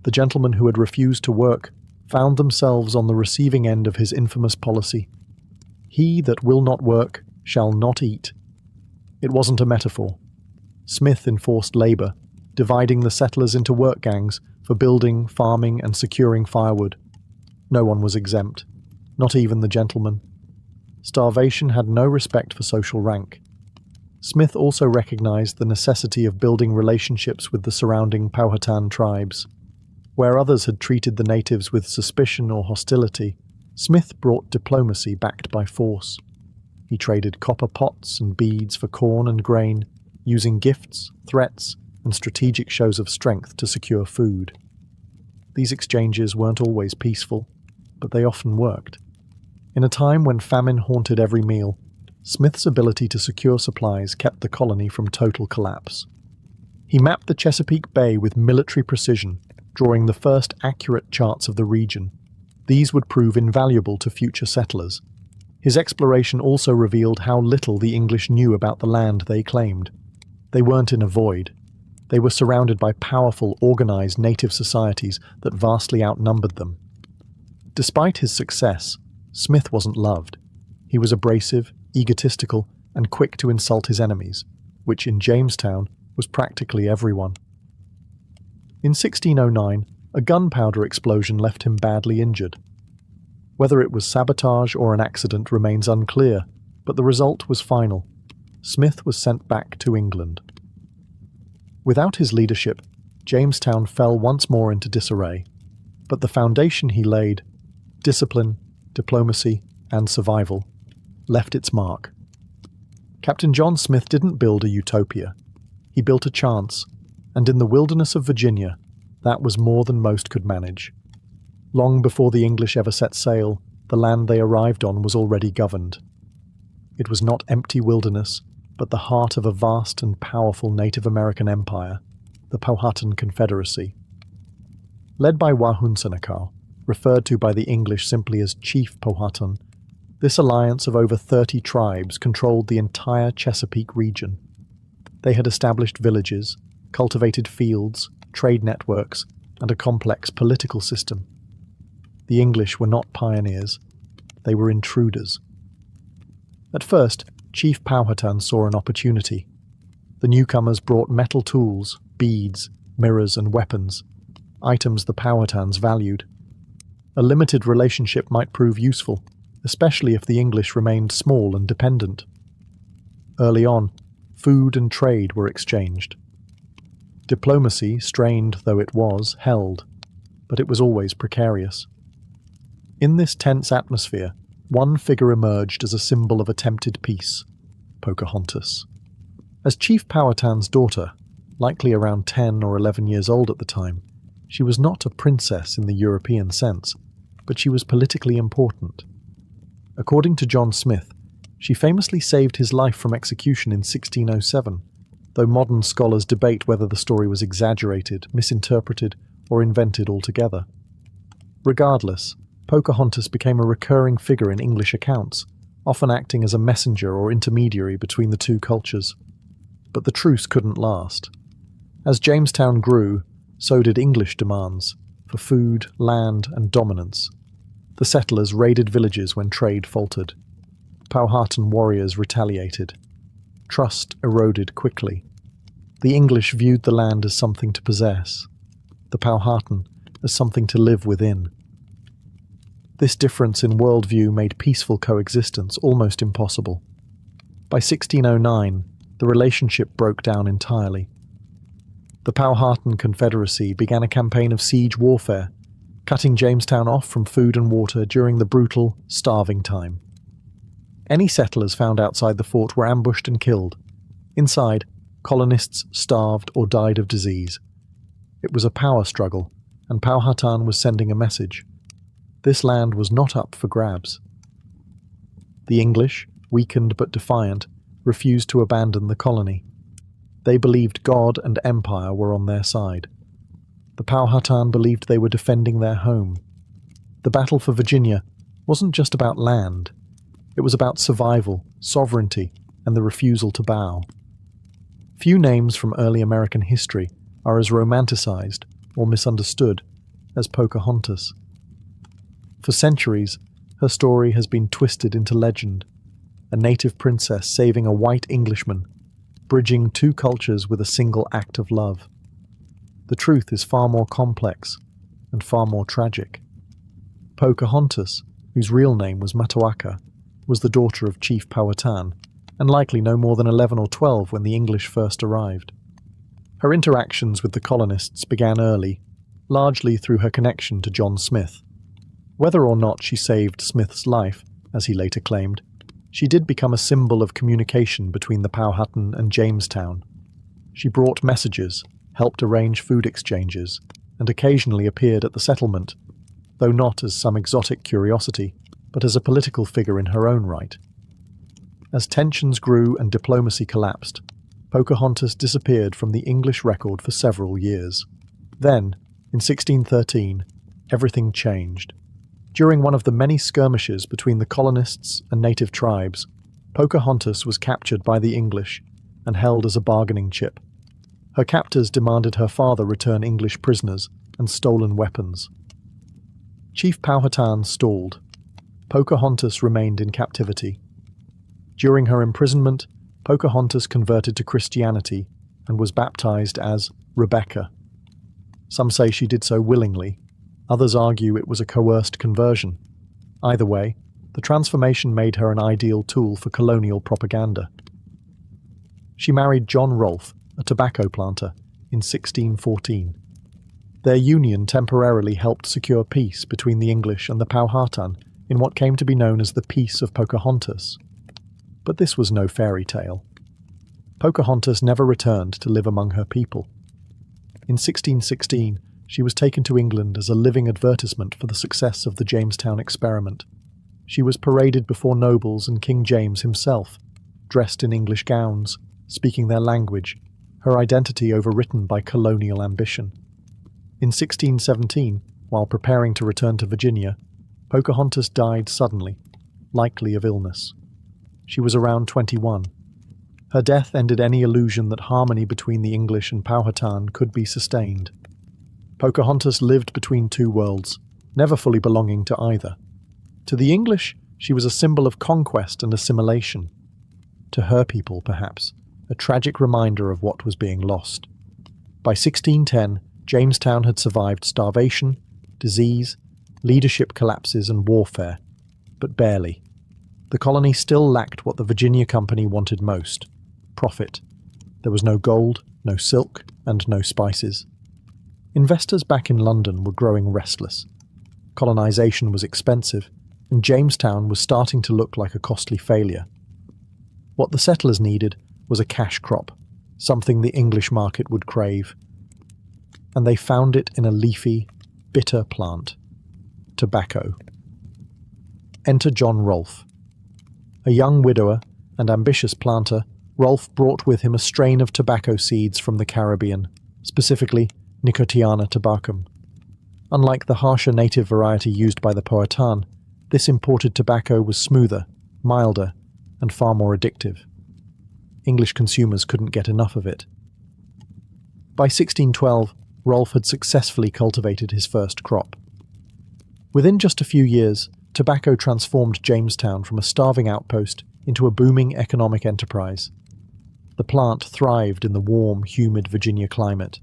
The gentlemen who had refused to work found themselves on the receiving end of his infamous policy. He that will not work shall not eat. It wasn't a metaphor. Smith enforced labor, dividing the settlers into work gangs for building, farming, and securing firewood. No one was exempt, not even the gentlemen. Starvation had no respect for social rank. Smith also recognized the necessity of building relationships with the surrounding Powhatan tribes. Where others had treated the natives with suspicion or hostility, Smith brought diplomacy backed by force. He traded copper pots and beads for corn and grain, using gifts, threats, and strategic shows of strength to secure food. These exchanges weren't always peaceful, but they often worked. In a time when famine haunted every meal, Smith's ability to secure supplies kept the colony from total collapse. He mapped the Chesapeake Bay with military precision, drawing the first accurate charts of the region. These would prove invaluable to future settlers. His exploration also revealed how little the English knew about the land they claimed. They weren't in a void. They were surrounded by powerful, organized native societies that vastly outnumbered them. Despite his success, Smith wasn't loved. He was abrasive, egotistical, and quick to insult his enemies, which in Jamestown was practically everyone. In 1609, a gunpowder explosion left him badly injured. Whether it was sabotage or an accident remains unclear, but the result was final. Smith was sent back to England. Without his leadership, Jamestown fell once more into disarray, but the foundation he laid, discipline, diplomacy, and survival, left its mark. Captain John Smith didn't build a utopia. He built a chance, and in the wilderness of Virginia, that was more than most could manage. Long before the English ever set sail, the land they arrived on was already governed. It was not empty wilderness, but the heart of a vast and powerful Native American empire, the Powhatan Confederacy. Led by Wahunsenakau, referred to by the English simply as Chief Powhatan, this alliance of over 30 tribes controlled the entire Chesapeake region. They had established villages, cultivated fields, trade networks, and a complex political system. The English were not pioneers, they were intruders. At first, Chief Powhatan saw an opportunity. The newcomers brought metal tools, beads, mirrors, and weapons, items the Powhatans valued. A limited relationship might prove useful, especially if the English remained small and dependent. Early on, food and trade were exchanged. Diplomacy, strained though it was, held, but it was always precarious. In this tense atmosphere, one figure emerged as a symbol of attempted peace: Pocahontas. As Chief Powhatan's daughter, likely around 10 or 11 years old at the time, she was not a princess in the European sense, but she was politically important. According to John Smith, she famously saved his life from execution in 1607, though modern scholars debate whether the story was exaggerated, misinterpreted, or invented altogether. Regardless, Pocahontas became a recurring figure in English accounts, often acting as a messenger or intermediary between the two cultures. But the truce couldn't last. As Jamestown grew, so did English demands for food, land, and dominance. The settlers raided villages when trade faltered. Powhatan warriors retaliated. Trust eroded quickly. The English viewed the land as something to possess, the Powhatan as something to live within. This difference in worldview made peaceful coexistence almost impossible. By 1609, the relationship broke down entirely. The Powhatan Confederacy began a campaign of siege warfare, cutting Jamestown off from food and water during the brutal, starving time. Any settlers found outside the fort were ambushed and killed. Inside, colonists starved or died of disease. It was a power struggle, and Powhatan was sending a message. This land was not up for grabs. The English, weakened but defiant, refused to abandon the colony. They believed God and empire were on their side. The Powhatan believed they were defending their home. The battle for Virginia wasn't just about land. It was about survival, sovereignty, and the refusal to bow. Few names from early American history are as romanticized or misunderstood as Pocahontas. For centuries, her story has been twisted into legend, a native princess saving a white Englishman, bridging two cultures with a single act of love. The truth is far more complex and far more tragic. Pocahontas, whose real name was Matoaka, was the daughter of Chief Powhatan, and likely no more than 11 or 12 when the English first arrived. Her interactions with the colonists began early, largely through her connection to John Smith. Whether or not she saved Smith's life, as he later claimed, she did become a symbol of communication between the Powhatan and Jamestown. She brought messages, helped arrange food exchanges, and occasionally appeared at the settlement, though not as some exotic curiosity, but as a political figure in her own right. As tensions grew and diplomacy collapsed, Pocahontas disappeared from the English record for several years. Then, in 1613, everything changed. During one of the many skirmishes between the colonists and native tribes, Pocahontas was captured by the English and held as a bargaining chip. Her captors demanded her father return English prisoners and stolen weapons. Chief Powhatan stalled. Pocahontas remained in captivity. During her imprisonment, Pocahontas converted to Christianity and was baptized as Rebecca. Some say she did so willingly. Others argue it was a coerced conversion. Either way, the transformation made her an ideal tool for colonial propaganda. She married John Rolfe, a tobacco planter, in 1614. Their union temporarily helped secure peace between the English and the Powhatan in what came to be known as the Peace of Pocahontas. But this was no fairy tale. Pocahontas never returned to live among her people. In 1616, she was taken to England as a living advertisement for the success of the Jamestown experiment. She was paraded before nobles and King James himself, dressed in English gowns, speaking their language, her identity overwritten by colonial ambition. In 1617, while preparing to return to Virginia, Pocahontas died suddenly, likely of illness. She was around 21. Her death ended any illusion that harmony between the English and Powhatan could be sustained. Pocahontas lived between two worlds, never fully belonging to either. To the English, she was a symbol of conquest and assimilation. To her people, perhaps, a tragic reminder of what was being lost. By 1610, Jamestown had survived starvation, disease, leadership collapses and warfare, but barely. The colony still lacked what the Virginia Company wanted most: profit. There was no gold, no silk, and no spices. Investors back in London were growing restless. Colonization was expensive, and Jamestown was starting to look like a costly failure. What the settlers needed was a cash crop, something the English market would crave. And they found it in a leafy, bitter plant: tobacco. Enter John Rolfe. A young widower and ambitious planter, Rolfe brought with him a strain of tobacco seeds from the Caribbean, specifically Nicotiana tabacum. Unlike the harsher native variety used by the Powhatan, this imported tobacco was smoother, milder, and far more addictive. English consumers couldn't get enough of it. By 1612, Rolfe had successfully cultivated his first crop. Within just a few years, tobacco transformed Jamestown from a starving outpost into a booming economic enterprise. The plant thrived in the warm, humid Virginia climate.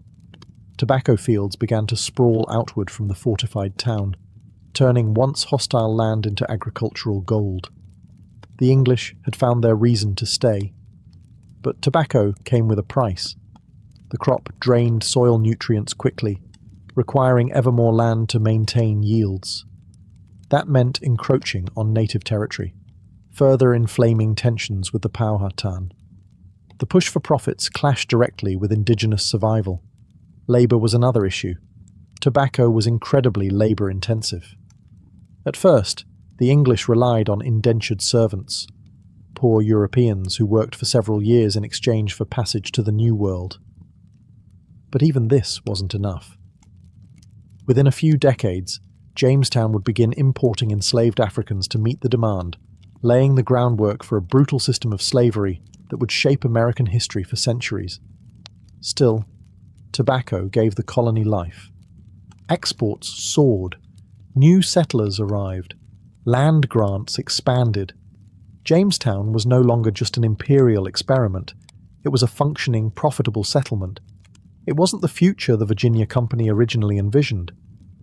Tobacco fields began to sprawl outward from the fortified town, turning once hostile land into agricultural gold. The English had found their reason to stay. But tobacco came with a price. The crop drained soil nutrients quickly, requiring ever more land to maintain yields. That meant encroaching on native territory, further inflaming tensions with the Powhatan. The push for profits clashed directly with indigenous survival. Labour was another issue. Tobacco was incredibly labour-intensive. At first, the English relied on indentured servants, poor Europeans who worked for several years in exchange for passage to the New World. But even this wasn't enough. Within a few decades, Jamestown would begin importing enslaved Africans to meet the demand, laying the groundwork for a brutal system of slavery that would shape American history for centuries. Still, tobacco gave the colony life. Exports soared. New settlers arrived. Land grants expanded. Jamestown was no longer just an imperial experiment. It was a functioning, profitable settlement. It wasn't the future the Virginia Company originally envisioned.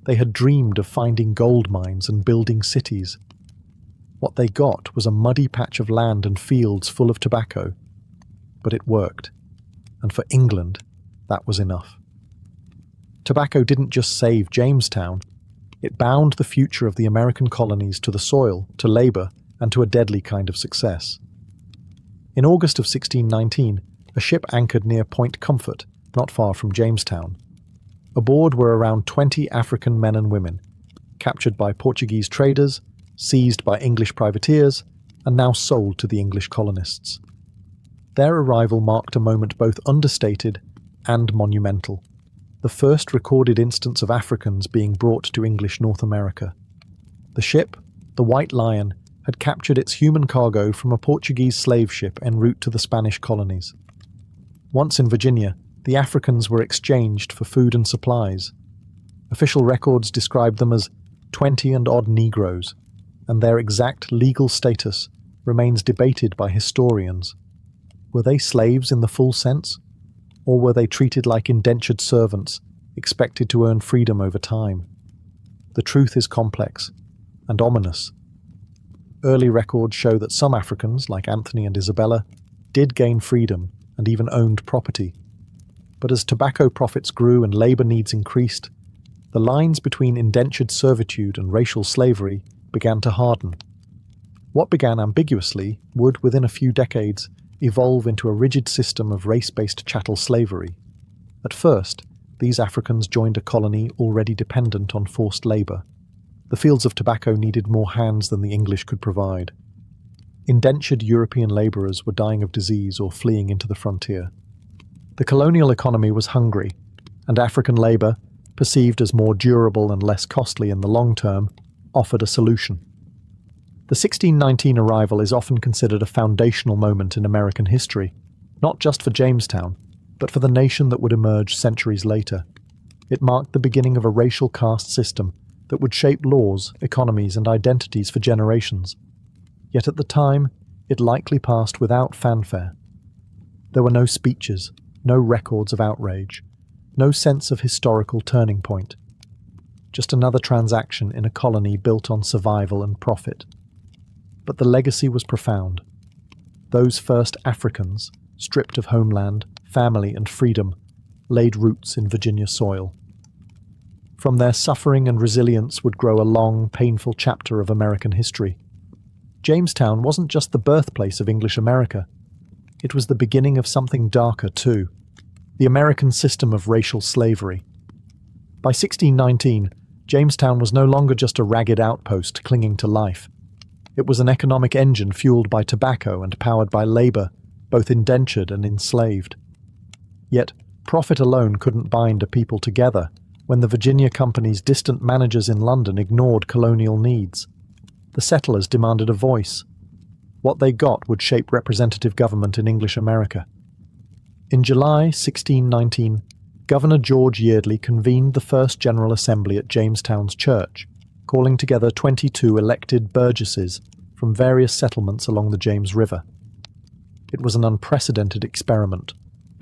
They had dreamed of finding gold mines and building cities. What they got was a muddy patch of land and fields full of tobacco. But it worked. And for England, that was enough. Tobacco didn't just save Jamestown. It bound the future of the American colonies to the soil, to labour, and to a deadly kind of success. In August of 1619, a ship anchored near Point Comfort, not far from Jamestown. Aboard were around 20 African men and women, captured by Portuguese traders, seized by English privateers, and now sold to the English colonists. Their arrival marked a moment both understated and monumental, the first recorded instance of Africans being brought to English North America. The ship, the White Lion, had captured its human cargo from a Portuguese slave ship en route to the Spanish colonies. Once in Virginia, the Africans were exchanged for food and supplies. Official records described them as 20 and odd Negroes, and their exact legal status remains debated by historians. Were they slaves in the full sense? Or were they treated like indentured servants, expected to earn freedom over time? The truth is complex and ominous. Early records show that some Africans, like Anthony and Isabella, did gain freedom and even owned property. But as tobacco profits grew and labor needs increased, the lines between indentured servitude and racial slavery began to harden. What began ambiguously would, within a few decades, evolve into a rigid system of race-based chattel slavery. At first, these Africans joined a colony already dependent on forced labor. The fields of tobacco needed more hands than the English could provide. Indentured European laborers were dying of disease or fleeing into the frontier. The colonial economy was hungry, and African labor, perceived as more durable and less costly in the long term, offered a solution. The 1619 arrival is often considered a foundational moment in American history, not just for Jamestown, but for the nation that would emerge centuries later. It marked the beginning of a racial caste system that would shape laws, economies, and identities for generations. Yet at the time, it likely passed without fanfare. There were no speeches, no records of outrage, no sense of historical turning point. Just another transaction in a colony built on survival and profit. But the legacy was profound. Those first Africans, stripped of homeland, family, and freedom, laid roots in Virginia soil. From their suffering and resilience would grow a long, painful chapter of American history. Jamestown wasn't just the birthplace of English America. It was the beginning of something darker too, the American system of racial slavery. By 1619, Jamestown was no longer just a ragged outpost clinging to life. It was an economic engine fueled by tobacco and powered by labor, both indentured and enslaved. Yet, profit alone couldn't bind a people together when the Virginia Company's distant managers in London ignored colonial needs. The settlers demanded a voice. What they got would shape representative government in English America. In July 1619, Governor George Yeardley convened the first General Assembly at Jamestown's church, calling together 22 elected burgesses from various settlements along the James River. It was an unprecedented experiment,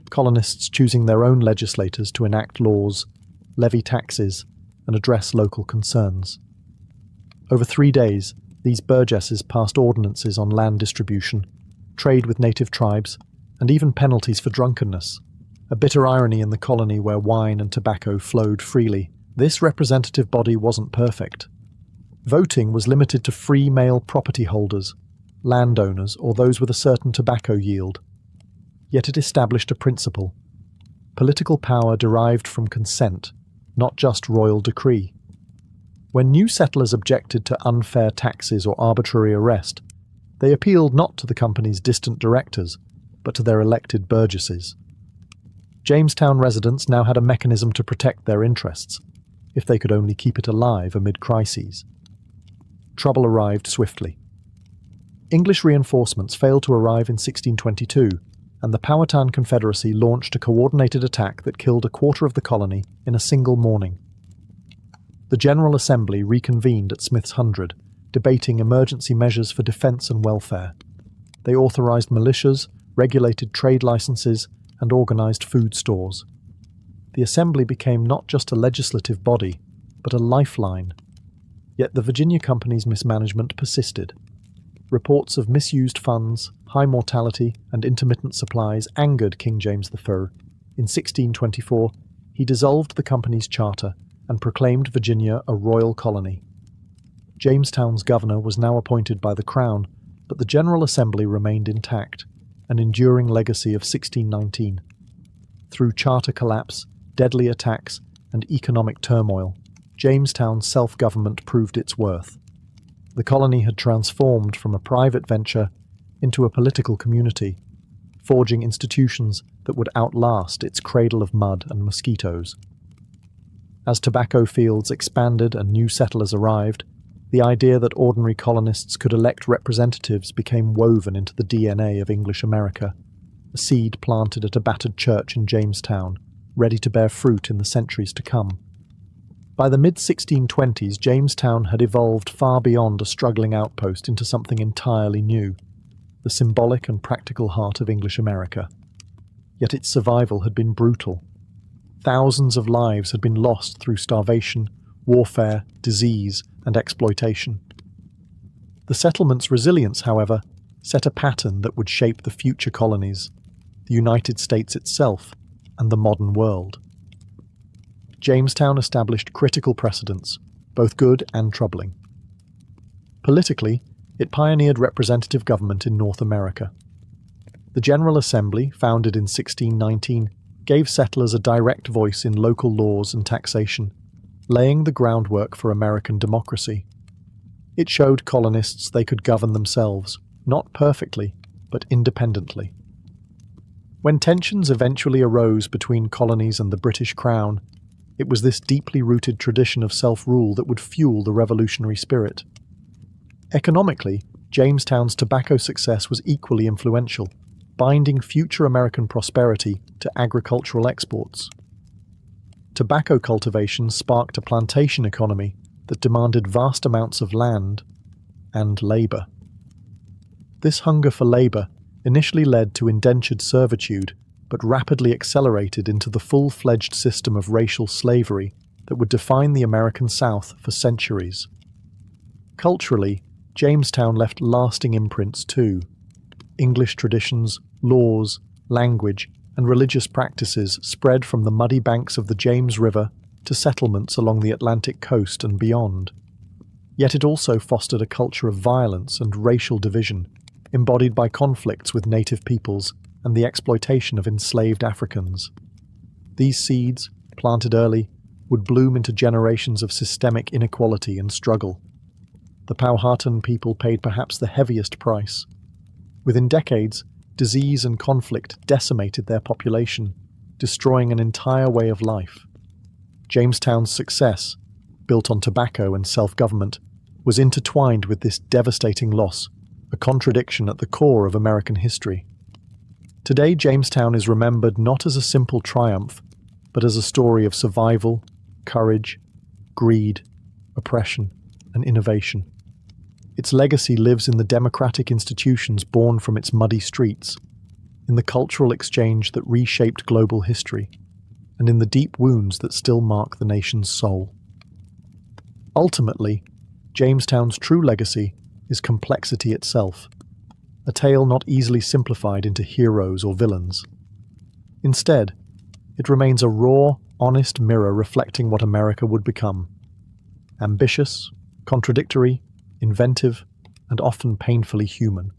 colonists choosing their own legislators to enact laws, levy taxes, and address local concerns. Over 3 days, these burgesses passed ordinances on land distribution, trade with native tribes, and even penalties for drunkenness. A bitter irony in the colony where wine and tobacco flowed freely. This representative body wasn't perfect. Voting was limited to free male property holders, landowners, or those with a certain tobacco yield. Yet it established a principle. Political power derived from consent, not just royal decree. When new settlers objected to unfair taxes or arbitrary arrest, they appealed not to the company's distant directors, but to their elected burgesses. Jamestown residents now had a mechanism to protect their interests, if they could only keep it alive amid crises. Trouble arrived swiftly. English reinforcements failed to arrive in 1622, and the Powhatan Confederacy launched a coordinated attack that killed a quarter of the colony in a single morning. The General Assembly reconvened at Smith's Hundred, debating emergency measures for defense and welfare. They authorized militias, regulated trade licenses, and organized food stores. The Assembly became not just a legislative body, but a lifeline. Yet the Virginia Company's mismanagement persisted. Reports of misused funds, high mortality, and intermittent supplies angered King James I. In 1624, he dissolved the company's charter and proclaimed Virginia a royal colony. Jamestown's governor was now appointed by the Crown, but the General Assembly remained intact, an enduring legacy of 1619. Through charter collapse, deadly attacks, and economic turmoil, Jamestown's self-government proved its worth. The colony had transformed from a private venture into a political community, forging institutions that would outlast its cradle of mud and mosquitoes. As tobacco fields expanded and new settlers arrived, the idea that ordinary colonists could elect representatives became woven into the DNA of English America, a seed planted at a battered church in Jamestown, ready to bear fruit in the centuries to come. By the mid-1620s, Jamestown had evolved far beyond a struggling outpost into something entirely new, the symbolic and practical heart of English America. Yet its survival had been brutal. Thousands of lives had been lost through starvation, warfare, disease, and exploitation. The settlement's resilience, however, set a pattern that would shape the future colonies, the United States itself, and the modern world. Jamestown established critical precedents, both good and troubling. Politically, it pioneered representative government in North America. The General Assembly, founded in 1619, gave settlers a direct voice in local laws and taxation, laying the groundwork for American democracy. It showed colonists they could govern themselves, not perfectly, but independently. When tensions eventually arose between colonies and the British Crown, it was this deeply rooted tradition of self-rule that would fuel the revolutionary spirit. Economically, Jamestown's tobacco success was equally influential, binding future American prosperity to agricultural exports. Tobacco cultivation sparked a plantation economy that demanded vast amounts of land and labour. This hunger for labour initially led to indentured servitude, but rapidly accelerated into the full-fledged system of racial slavery that would define the American South for centuries. Culturally, Jamestown left lasting imprints too. English traditions, laws, language, and religious practices spread from the muddy banks of the James River to settlements along the Atlantic coast and beyond. Yet it also fostered a culture of violence and racial division, embodied by conflicts with native peoples and the exploitation of enslaved Africans. These seeds, planted early, would bloom into generations of systemic inequality and struggle. The Powhatan people paid perhaps the heaviest price. Within decades, disease and conflict decimated their population, destroying an entire way of life. Jamestown's success, built on tobacco and self-government, was intertwined with this devastating loss, a contradiction at the core of American history. Today, Jamestown is remembered not as a simple triumph, but as a story of survival, courage, greed, oppression, and innovation. Its legacy lives in the democratic institutions born from its muddy streets, in the cultural exchange that reshaped global history, and in the deep wounds that still mark the nation's soul. Ultimately, Jamestown's true legacy is complexity itself, a tale not easily simplified into heroes or villains. Instead, it remains a raw, honest mirror reflecting what America would become. Ambitious, contradictory, inventive, and often painfully human.